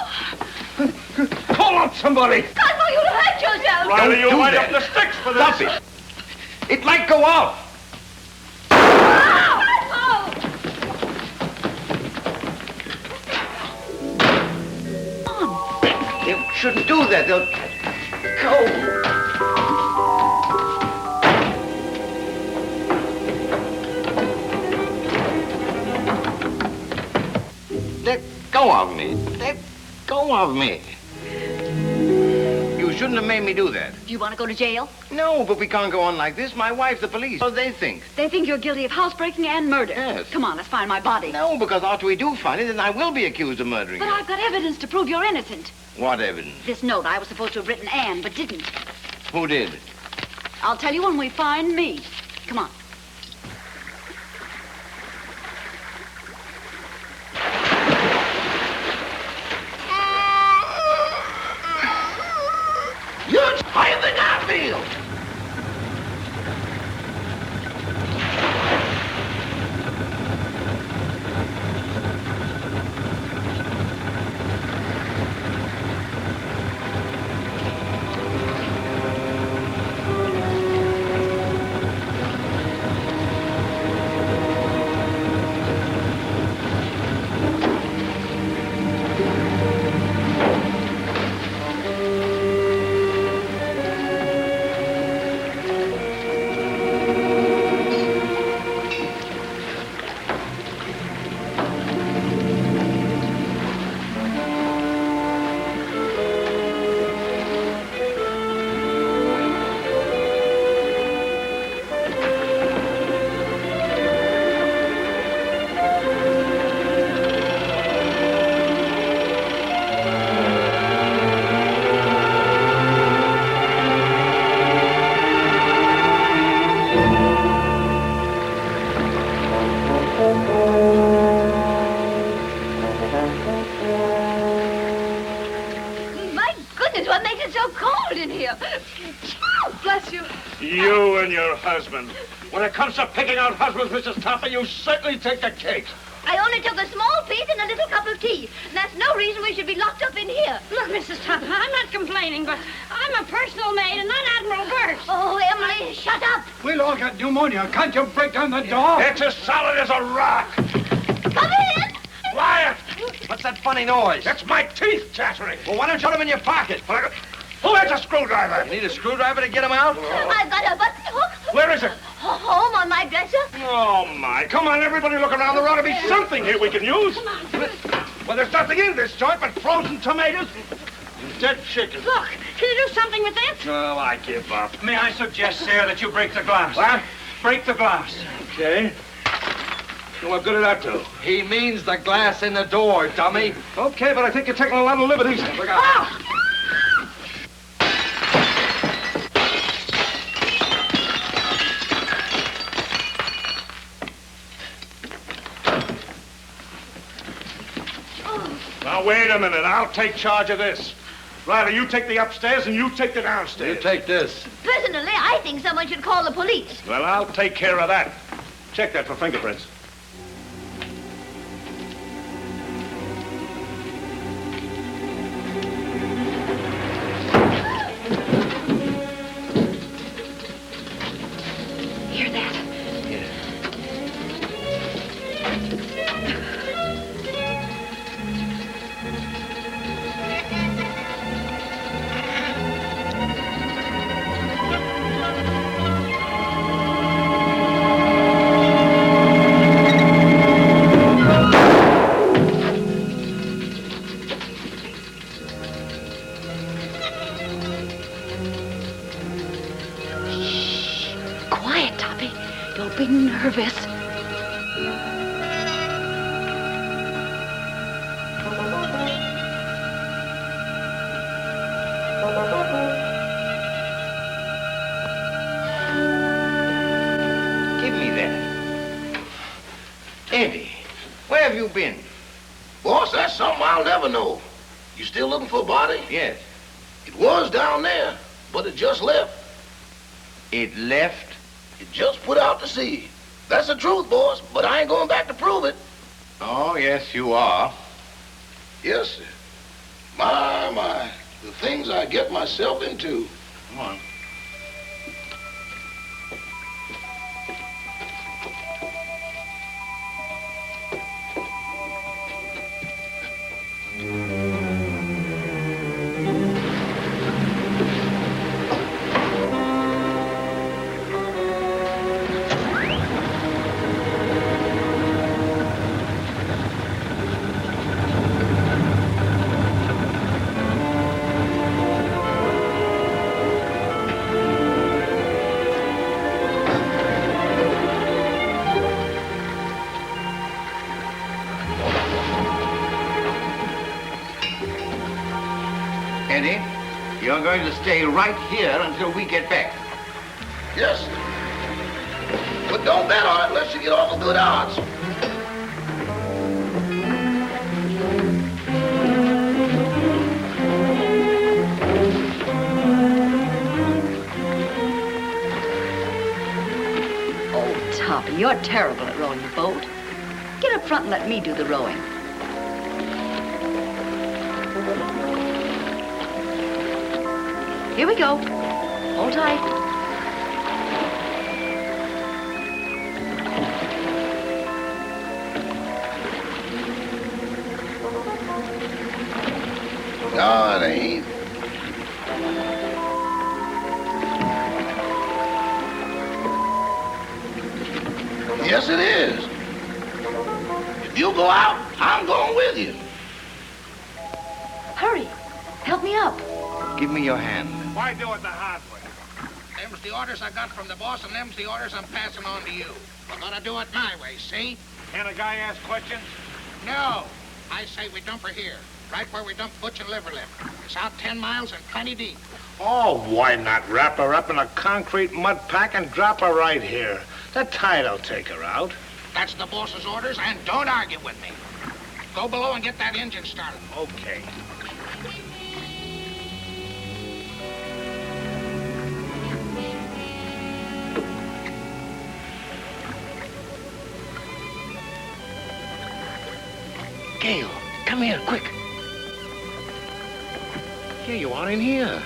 Call out somebody. Cosmo, you'll hurt yourself. Riley, you do wind that. up the sticks for this. Stop it. It might go off. You shouldn't do that. They'll go. Let go of me. Let go of me. You shouldn't have made me do that. Do you want to go to jail? No, but we can't go on like this. My wife, the police. What do they think? They think you're guilty of housebreaking and murder. Yes. Come on, let's find my body. No, because after we do find it, then I will be accused of murdering But you. I've got evidence to prove you're innocent. What evidence? This note, I was supposed to have written Anne, but didn't. Who did? I'll tell you when we find me. Come on. You're higher than I feel. My goodness, what makes it so cold in here? Oh, bless you. You and your husband. When it comes to picking out husbands, Mrs. Topper, you certainly take the cake. I only took a small piece and a little cup of tea. And that's no reason we should be locked up in here. Look, Mrs. Topper, I'm not complaining, but I'm a personal maid and not Admiral Burke. Oh, Emily, shut up. We'll all get pneumonia. Can't you break down the door? It's as solid as a rock. Come in. Quiet! What's that funny noise? That's my teeth chattering. Well, why don't you put them in your pocket? Who has a screwdriver? You need a screwdriver to get them out? I've got a button hook. Where is it? Home on my dresser. Oh, my. Come on, everybody, look around. There ought to be something here we can use. Well, there's nothing in this joint but frozen tomatoes and dead chicken. Look, can you do something with this? Oh, I give up. May I suggest, sir, that you break the glass? What? Break the glass. Okay. Well, what good did that do? He means the glass in the door, dummy. Okay, but I think you're taking a lot of liberties. Look out. Ah! Now, wait a minute. I'll take charge of this. Riley, you take the upstairs and you take the downstairs. You take this. Personally, I think someone should call the police. Well, I'll take care of that. Check that for fingerprints. Hear that? Don't be nervous. Give me that. Eddie, where have you been? Boss, that's something I'll never know. You still looking for a body? Yes. It was down there, but it just left. It left? It just put out to sea. That's the truth, boss, but I ain't going back to prove it. Oh, yes, you are. Yes, sir. My. The things I get myself into. Come on. Eddie, you're going to stay right here until we get back. Yes, sir. But don't bet on it unless you get awful good odds. Oh, Topper, you're terrible at rowing the boat. Get up front and let me do the rowing. Here we go. Hold tight. No, it ain't. Yes, it is. If you go out, I'm going with you. Hurry. Help me up. Give me your hand. Why do it the hard way? Them's the orders I got from the boss, and them's the orders I'm passing on to you. We're gonna do it my way, see? Can a guy ask questions? No. I say we dump her here, right where we dump Butch and Liver Lip. It's out 10 miles and plenty deep. Oh, why not wrap her up in a concrete mud pack and drop her right here? The tide'll take her out. That's the boss's orders, and don't argue with me. Go below and get that engine started. Okay. Gail, come here, quick. Here you are in here.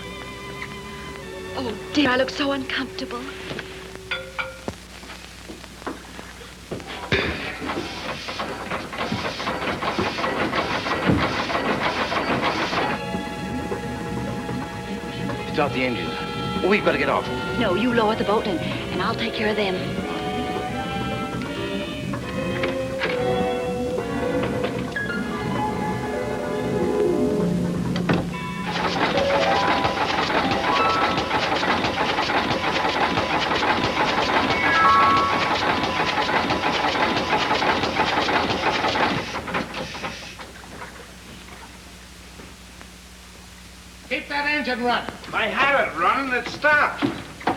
Oh, dear, I look so uncomfortable. Start the engine. We'd better get off. No, you lower the boat and I'll take care of them. Keep that engine running. I had it running, it stopped.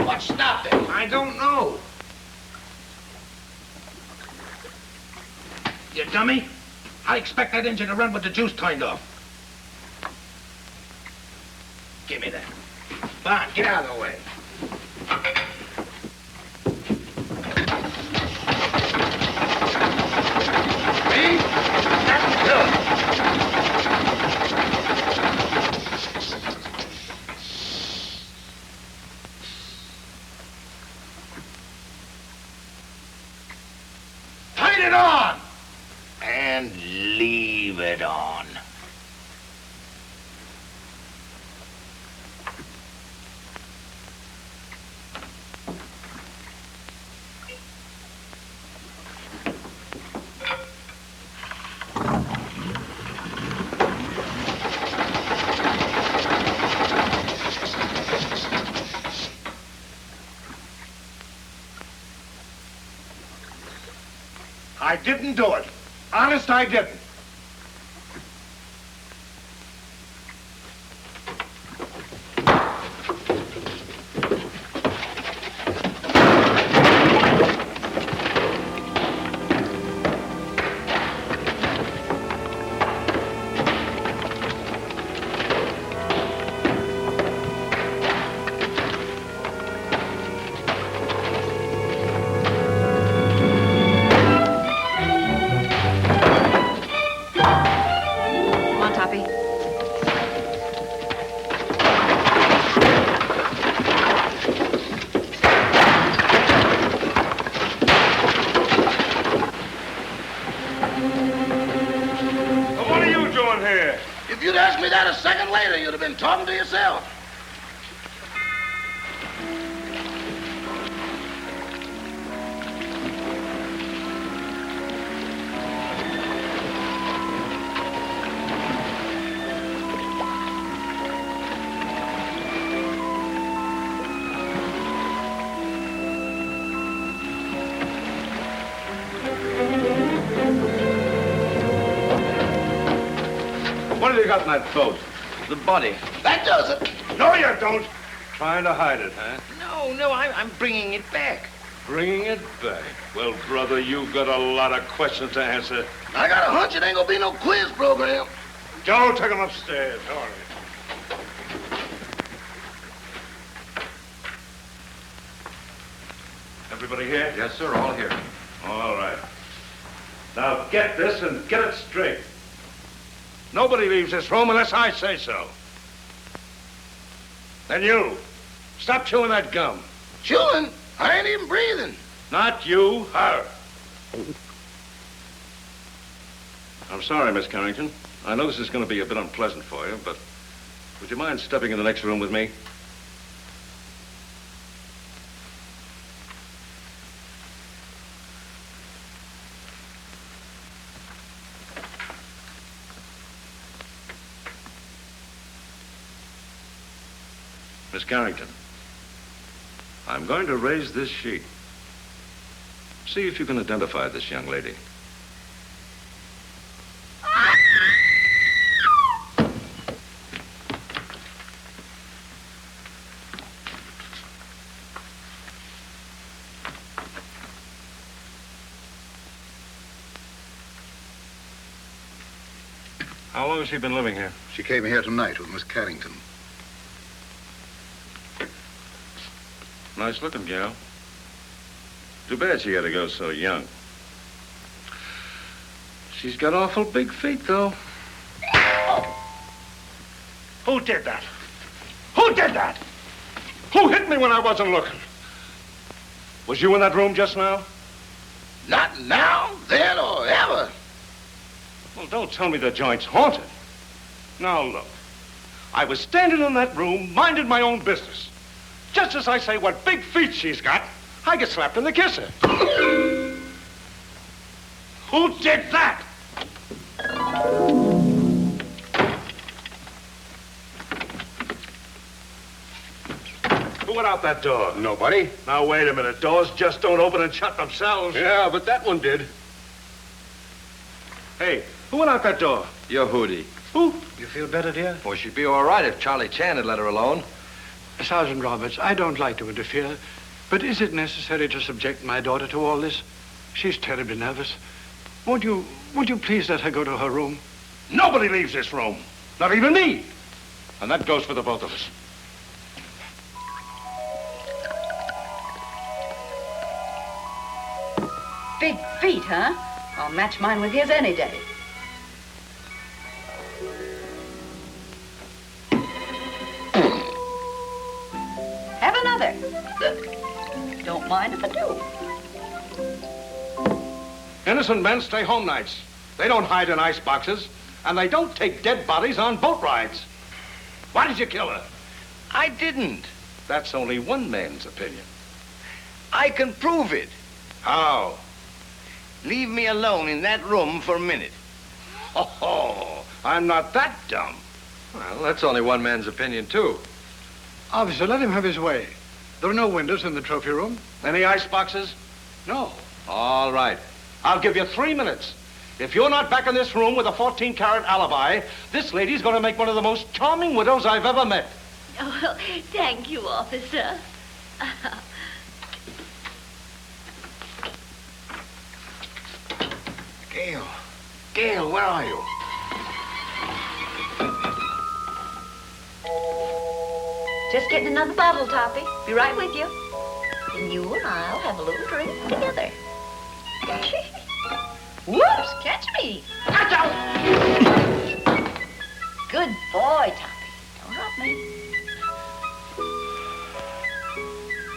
What stopped it? I don't know. You dummy. I expect that engine to run with the juice turned off. Give me that. Come on, get out of the way. See? That's good. Turn it on! And leave it on. I didn't do it. Honest, I didn't. Talking to yourself. What have you got in that boat? The body. That does it. No, you don't. Trying to hide it, huh? No, I'm bringing it back. Bringing it back? Well, brother, you've got a lot of questions to answer. I got a hunch it ain't gonna be no quiz program. Joe, take him upstairs. All right. Everybody here? Yes, sir, all here. All right. Now get this and get it straight. Nobody leaves this room unless I say so. And you, stop chewing that gum. Chewing? I ain't even breathing. Not you, her. I'm sorry, Miss Carrington. I know this is going to be a bit unpleasant for you, but would you mind stepping in the next room with me? Miss Carrington, I'm going to raise this sheet. See if you can identify this young lady. How long has she been living here? She came here tonight with Miss Carrington. Nice looking gal. Too bad she had to go so young. She's got awful big feet, though. Who did that? Who did that? Who hit me when I wasn't looking? Was you in that room just now? Not now, then, or ever. Well, don't tell me the joint's haunted. Now, look. I was standing in that room, minding my own business. Just as I say what big feet she's got, I get slapped in the kisser. Who did that? Who went out that door? Nobody. Now, wait a minute. Doors just don't open and shut themselves. Yeah, but that one did. Hey, who went out that door? Your Hootie. Who? You feel better, dear? Well, she'd be all right if Charlie Chan had let her alone. Sergeant Roberts, I don't like to interfere, but is it necessary to subject my daughter to all this? She's terribly nervous. Would you please let her go to her room? Nobody leaves this room. Not even me. And that goes for the both of us. Big feet, huh? I'll match mine with his any day. Have another. Don't mind if I do. Innocent men stay home nights. They don't hide in ice boxes, and they don't take dead bodies on boat rides. Why did you kill her? I didn't. That's only one man's opinion. I can prove it. How? Leave me alone in that room for a minute. Oh, I'm not that dumb. Well, that's only one man's opinion, too. Officer, let him have his way. There are no windows in the trophy room. Any ice boxes? No. All right. I'll give you 3 minutes. If you're not back in this room with a 14-carat alibi, this lady's going to make one of the most charming widows I've ever met. Oh, thank you, officer. Gail. Gail, where are you? Just getting another bottle, Toppy. Be right with you. And you and I'll have a little drink together. Whoops, catch me. Watch out. Good boy, Toppy. Don't hurt me.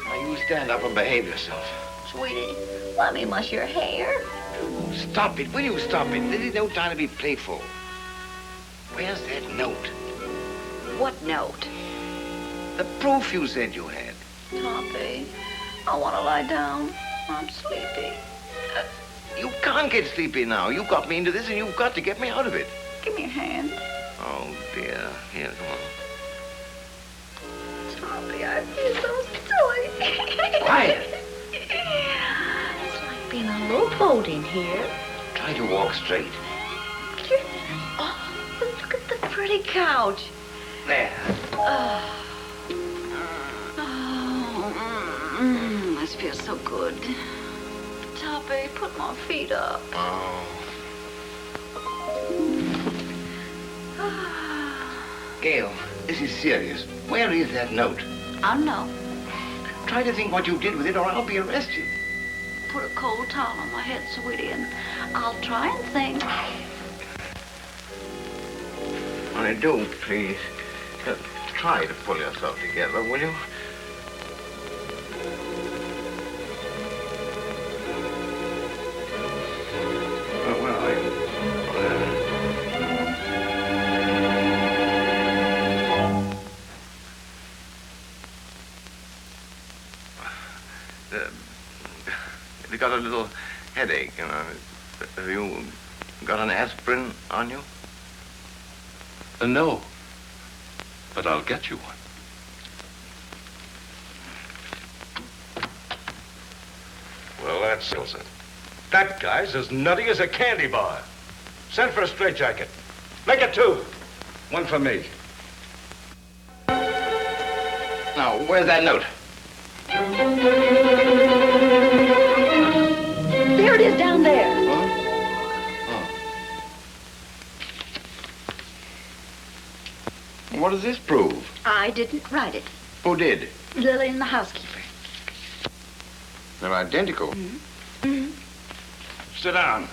Now, you stand up and behave yourself. Sweetie, let me mush your hair. Stop it. Will you stop it? This is no time to be playful. Where's that note? What note? The proof you said you had. Toppy, I want to lie down. I'm sleepy. You can't get sleepy now. You got me into this, and you've got to get me out of it. Give me a hand. Oh, dear. Here, come on. Toppy, I feel so silly. Quiet. It's like being a little boat in here. Try to walk straight. Oh, look at the pretty couch. There. This feels so good. Toppy, put my feet up. Oh. Gail, this is serious. Where is that note? I don't know. Try to think what you did with it, or I'll be arrested. Put a cold towel on my head, sweetie, and I'll try and think. I do, please. Try to pull yourself together, will you? Where are you? Have you got a little headache, you know? Have you got an aspirin on you? No. But I'll get you one. Well, that settles it. That guy's as nutty as a candy bar. Send for a straitjacket. Make it 2. 1 for me. Now, where's that note? There it is down there. What does this prove? I didn't write it. Who did? Lillian, the housekeeper. They're identical. Mm-hmm. Sit down.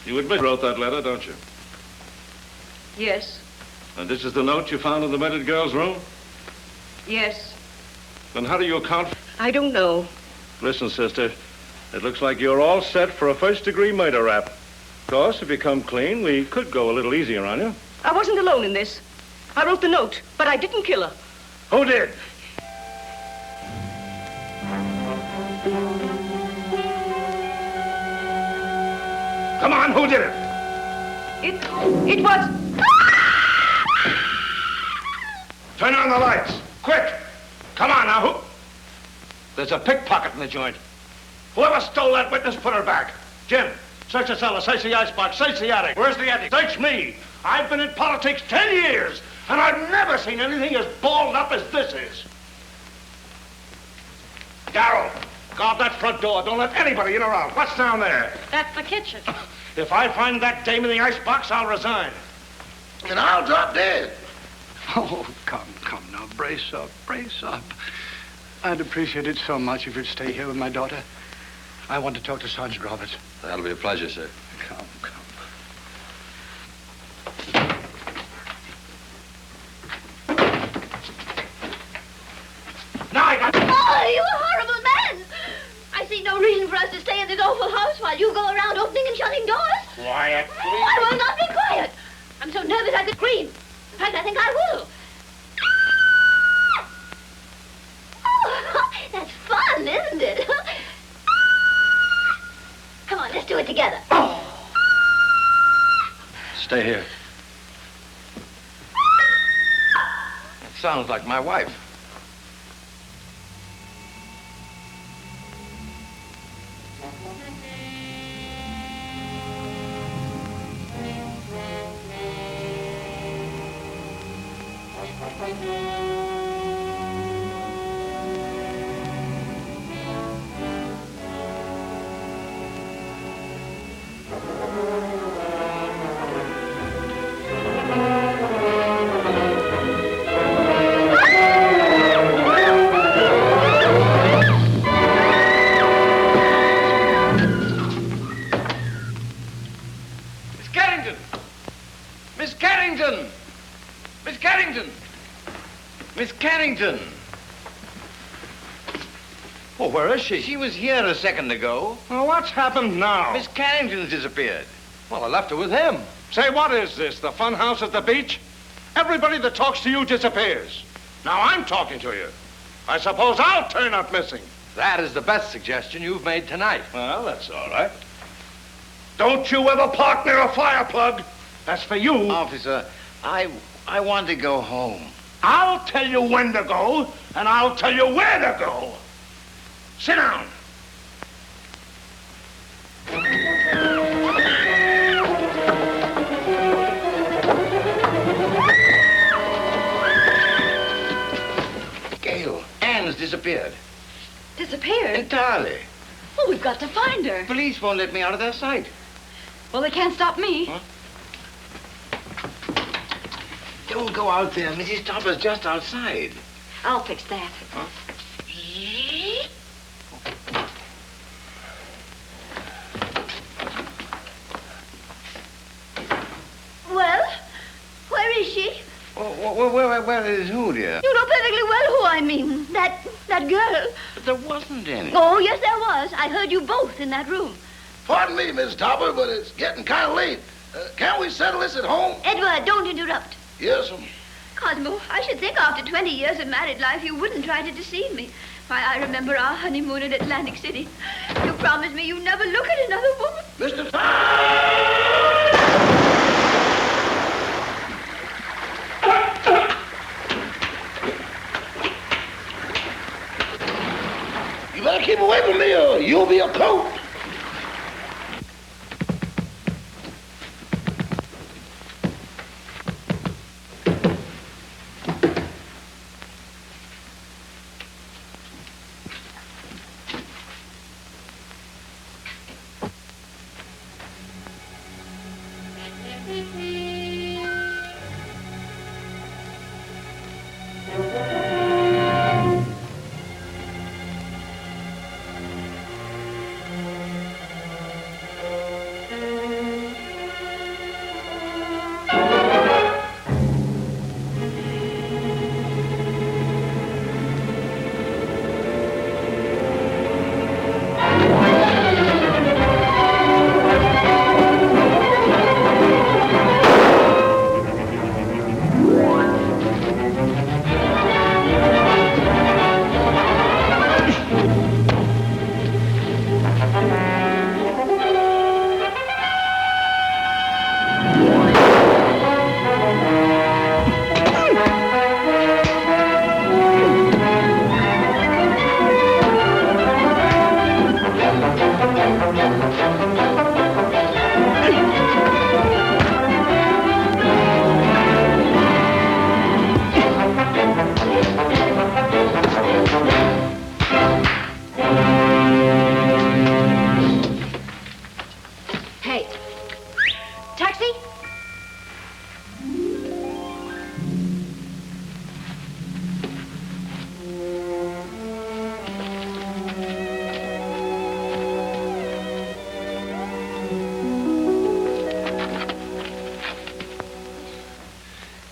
You admit you wrote that letter, don't you? Yes. And this is the note you found in the murdered girl's room? Yes. Then how do you account for... I don't know. Listen, sister, it looks like you're all set for a first-degree murder rap. Of course, if you come clean, we could go a little easier on you. I wasn't alone in this. I wrote the note, but I didn't kill her. Who did? Come on, who did it? It was... Turn on the lights, quick! Come on now, who? There's a pickpocket in the joint. Whoever stole that witness, put her back. Jim, search the cellar, search the icebox, search the attic. Where's the attic? Search me. I've been in politics 10 years, and I've never seen anything as balled up as this is. Carole, guard that front door. Don't let anybody in or out. What's down there? That's the kitchen. If I find that dame in the icebox, I'll resign. And I'll drop dead. Oh, come now, brace up. I'd appreciate it so much if you'd stay here with my daughter. I want to talk to Sergeant Roberts. That'll be a pleasure, sir. Come. Now I got... Oh, you horrible man! I see no reason for us to stay in this awful house while you go around opening and shutting doors. Quiet, please. Oh, I will not be quiet. I'm so nervous I could scream. In fact, I think I will. Oh, that's fun, isn't it? Come on, let's do it together. Stay here. That sounds like my wife. Miss Carrington! Oh, where is she? She was here a second ago. Well, what's happened now? Miss Carrington's disappeared. Well, I left her with him. Say, what is this, the fun house at the beach? Everybody that talks to you disappears. Now I'm talking to you. I suppose I'll turn up missing. That is the best suggestion you've made tonight. Well, that's all right. Don't you ever park near a fire plug. That's for you. Officer, I want to go home. I'll tell you when to go, and I'll tell you where to go. Sit down. Gail, Anne's disappeared. Disappeared? Entirely. Well, we've got to find her. Police won't let me out of their sight. Well, they can't stop me. Huh? Don't go out there. Mrs. Topper's just outside. I'll fix that. Huh? Well, where is she? Where is who, dear? You know perfectly well who I mean. That girl. But there wasn't any. Oh, yes, there was. I heard you both in that room. Pardon me, Miss Topper, but it's getting kind of late. Can't we settle this at home? Edward, don't interrupt. Yes, Cosmo, I should think after 20 years of married life you wouldn't try to deceive me. Why, I remember our honeymoon in Atlantic City. You promised me you'd never look at another woman. Mr. You better keep away from me or you'll be a coat.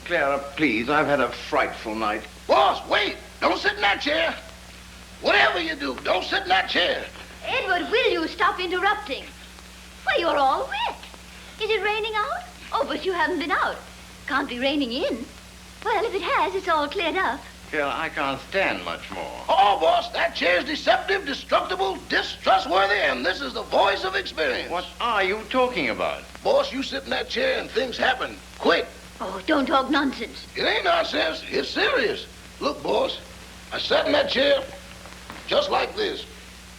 Clara, please, I've had a frightful night. Boss, wait. Don't sit in that chair. Whatever you do, don't sit in that chair. Edward, will you stop interrupting? Why, you're all wet. Is it raining out? Oh, but you haven't been out. Can't be raining in. Well, if it has, it's all cleared up. Clara, I can't stand much more. Oh, boss, that chair's deceptive, destructible, distrustworthy, and this is the voice of experience. What are you talking about? Boss, you sit in that chair and things happen quick. Oh, don't talk nonsense. It ain't nonsense. It's serious. Look, boss, I sat in that chair just like this.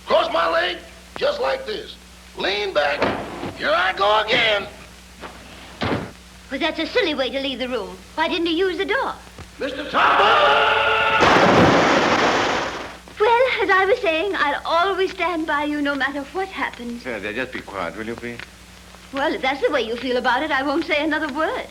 Cross my leg just like this. Lean back. Here I go again. Well, that's a silly way to leave the room. Why didn't you use the door? Mr. Topper! Well, as I was saying, I'll always stand by you no matter what happens. There, just be quiet, will you, please? Well, if that's the way you feel about it, I won't say another word.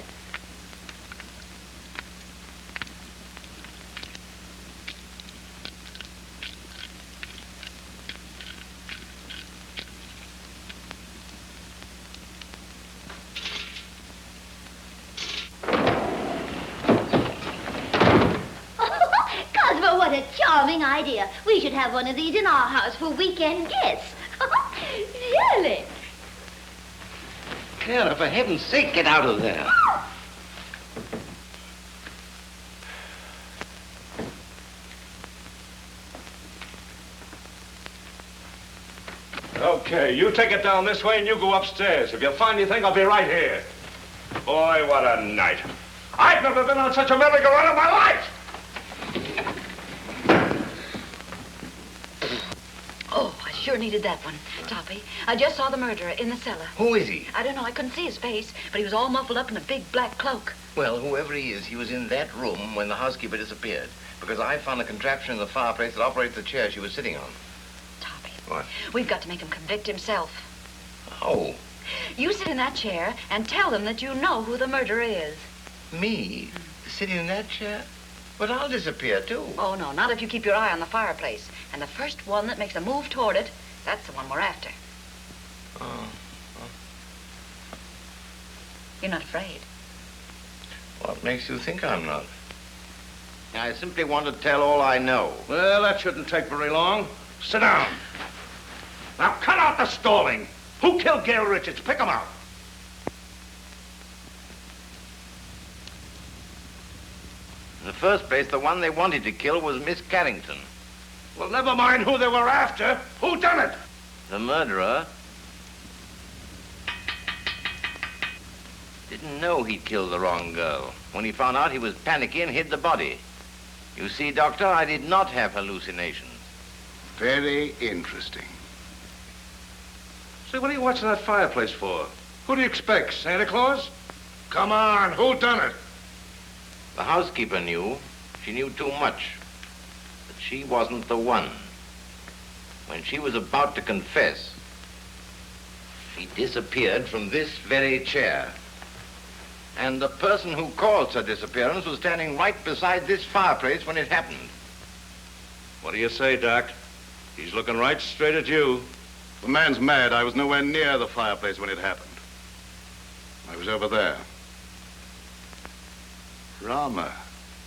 Cosmo, what a charming idea. We should have one of these in our house for weekend guests. Really? Clara, for heaven's sake, get out of there. Okay, you take it down this way and you go upstairs. If you find anything, I'll be right here. Boy, what a night. I've never been on such a merry-go-round in my life. Oh, I sure needed that one, Toppy. I just saw the murderer in the cellar. Who is he? I don't know. I couldn't see his face, but he was all muffled up in a big black cloak. Well, whoever he is, he was in that room when the housekeeper disappeared. Because I found a contraption in the fireplace that operates the chair she was sitting on. Toppy. What? We've got to make him convict himself. Oh, You sit in that chair and tell them that you know who the murderer is. me? Sitting in that chair? But I'll disappear, too. Oh, no, not if you keep your eye on the fireplace. And the first one that makes a move toward it, that's the one we're after. Oh. You're not afraid. What makes you think I'm not? I simply want to tell all I know. Well, that shouldn't take very long. Sit down. Now, cut out the stalling. Who killed Gail Richards? Pick him out. In the first place, the one they wanted to kill was Miss Carrington. Well, never mind who they were after. Who done it? The murderer didn't know he'd killed the wrong girl. When he found out, he was panicky and hid the body. You see, Doctor, I did not have hallucinations. Very interesting. Say, what are you watching that fireplace for? Who do you expect, Santa Claus? Come on, who done it? The housekeeper knew. She knew too much. But she wasn't the one. When she was about to confess, she disappeared from this very chair. And the person who caused her disappearance was standing right beside this fireplace when it happened. What do you say, Doc? He's looking right straight at you. The man's mad. I was nowhere near the fireplace when it happened. I was over there. Rama,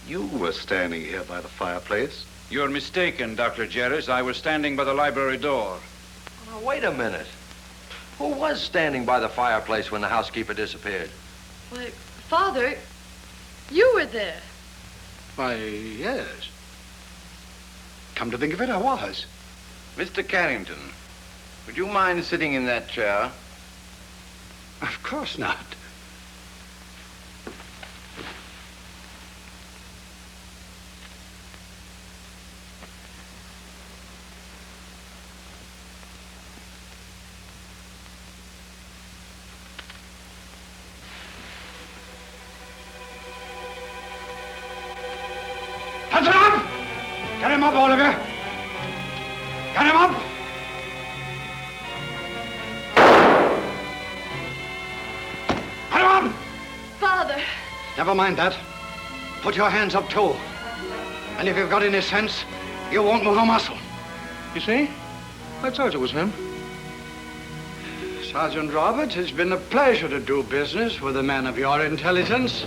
you were standing here by the fireplace. You're mistaken, Dr. Jerris. I was standing by the library door. Now, wait a minute. Who was standing by the fireplace when the housekeeper disappeared? Why, Father, you were there. Why, yes. Come to think of it, I was. Mr. Carrington, would you mind sitting in that chair? Of course not. Hands up! Get him up, all of you! Get him up! Get him up! Father! Never mind that. Put your hands up, too. And if you've got any sense, you won't move a muscle. You see? I told you it was him. Sergeant Roberts, it's been a pleasure to do business with a man of your intelligence.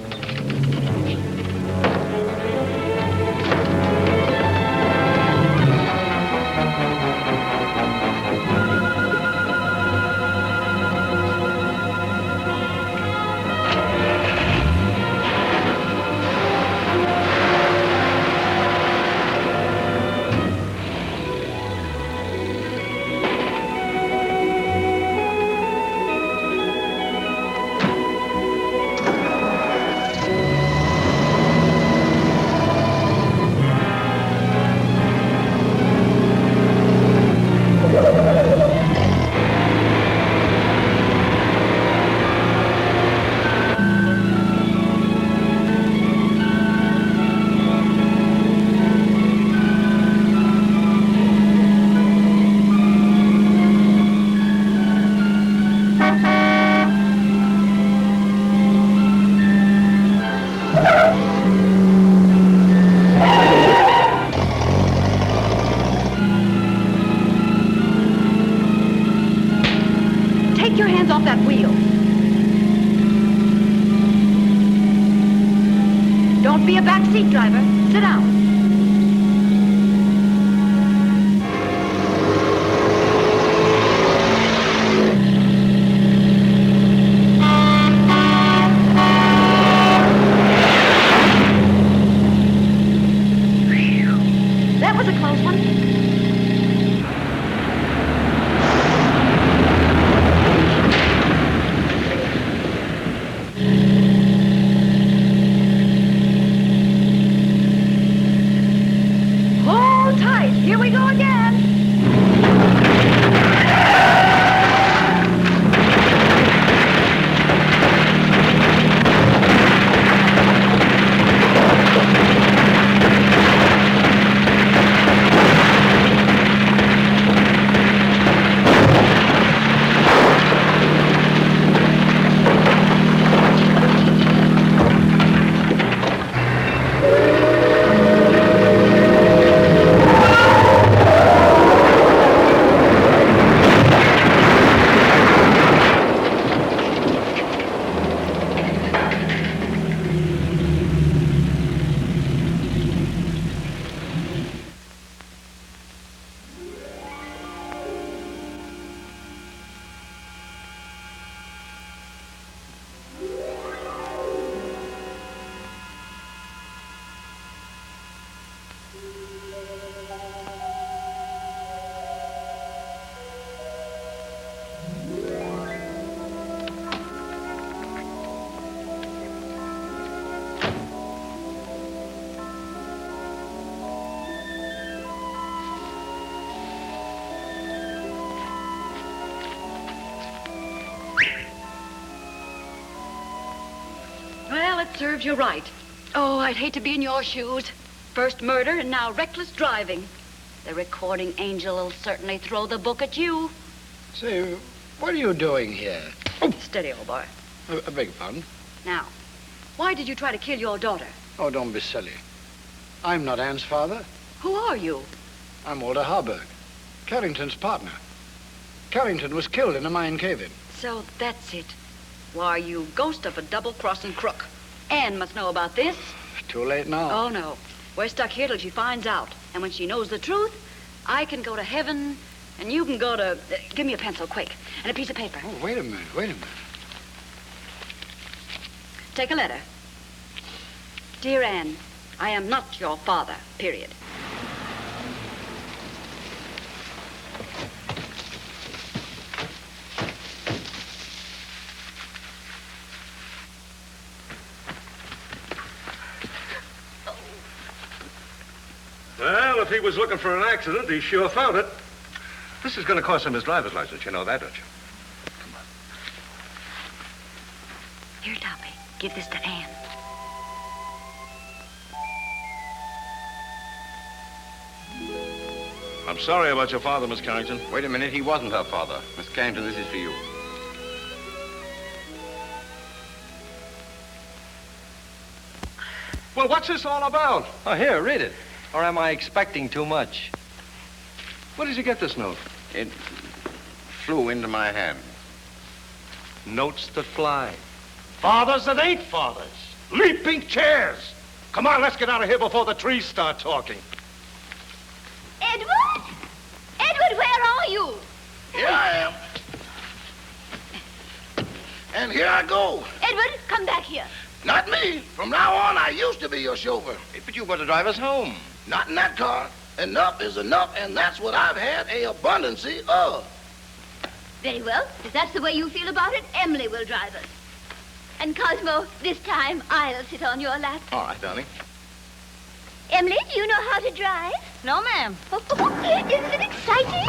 be a back seat driver. Sit down. That was a close one. Hold tight. Here we go again. Well, it serves you right. Oh, I'd hate to be in your shoes. First murder and now reckless driving. The recording angel will certainly throw the book at you. Say, what are you doing here? Oh, steady, old boy. I beg your pardon? Now, why did you try to kill your daughter? Oh, don't be silly. I'm not Anne's father. Who are you? I'm Walter Harburg, Carrington's partner. Carrington was killed in a mine cave-in. So that's it. Why, you ghost of a double-crossing crook. Anne must know about this. Too late now. Oh, no. We're stuck here till she finds out. And when she knows the truth, I can go to heaven, and you can go to... give me a pencil, quick, and a piece of paper. Oh, wait a minute. Take a letter. Dear Anne, I am not your father, period. Well, if he was looking for an accident, he sure found it. This is going to cost him his driver's license. You know that, don't you? Come on. Here, Toppy, give this to Anne. I'm sorry about your father, Miss Carrington. Wait a minute, he wasn't her father. Miss Carrington, this is for you. Well, what's this all about? Oh, here, read it. Or am I expecting too much? Where did you get this note? It flew into my hand. Notes that fly. Fathers that ain't fathers. Leaping chairs. Come on, let's get out of here before the trees start talking. Edward? Edward, where are you? Here I am. And here I go. Edward, come back here. Not me. From now on, I used to be your chauffeur. But you got to drive us home. Not in that car. Enough is enough, and that's what I've had a abundance of. Very well. If that's the way you feel about it, Emily will drive us. And Cosmo, this time I'll sit on your lap. All right, darling. Emily, do you know how to drive? No, ma'am. Isn't it exciting?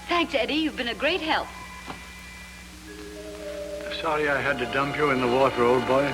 Thanks, Eddie. You've been a great help. Sorry I had to dump you in the water, old boy.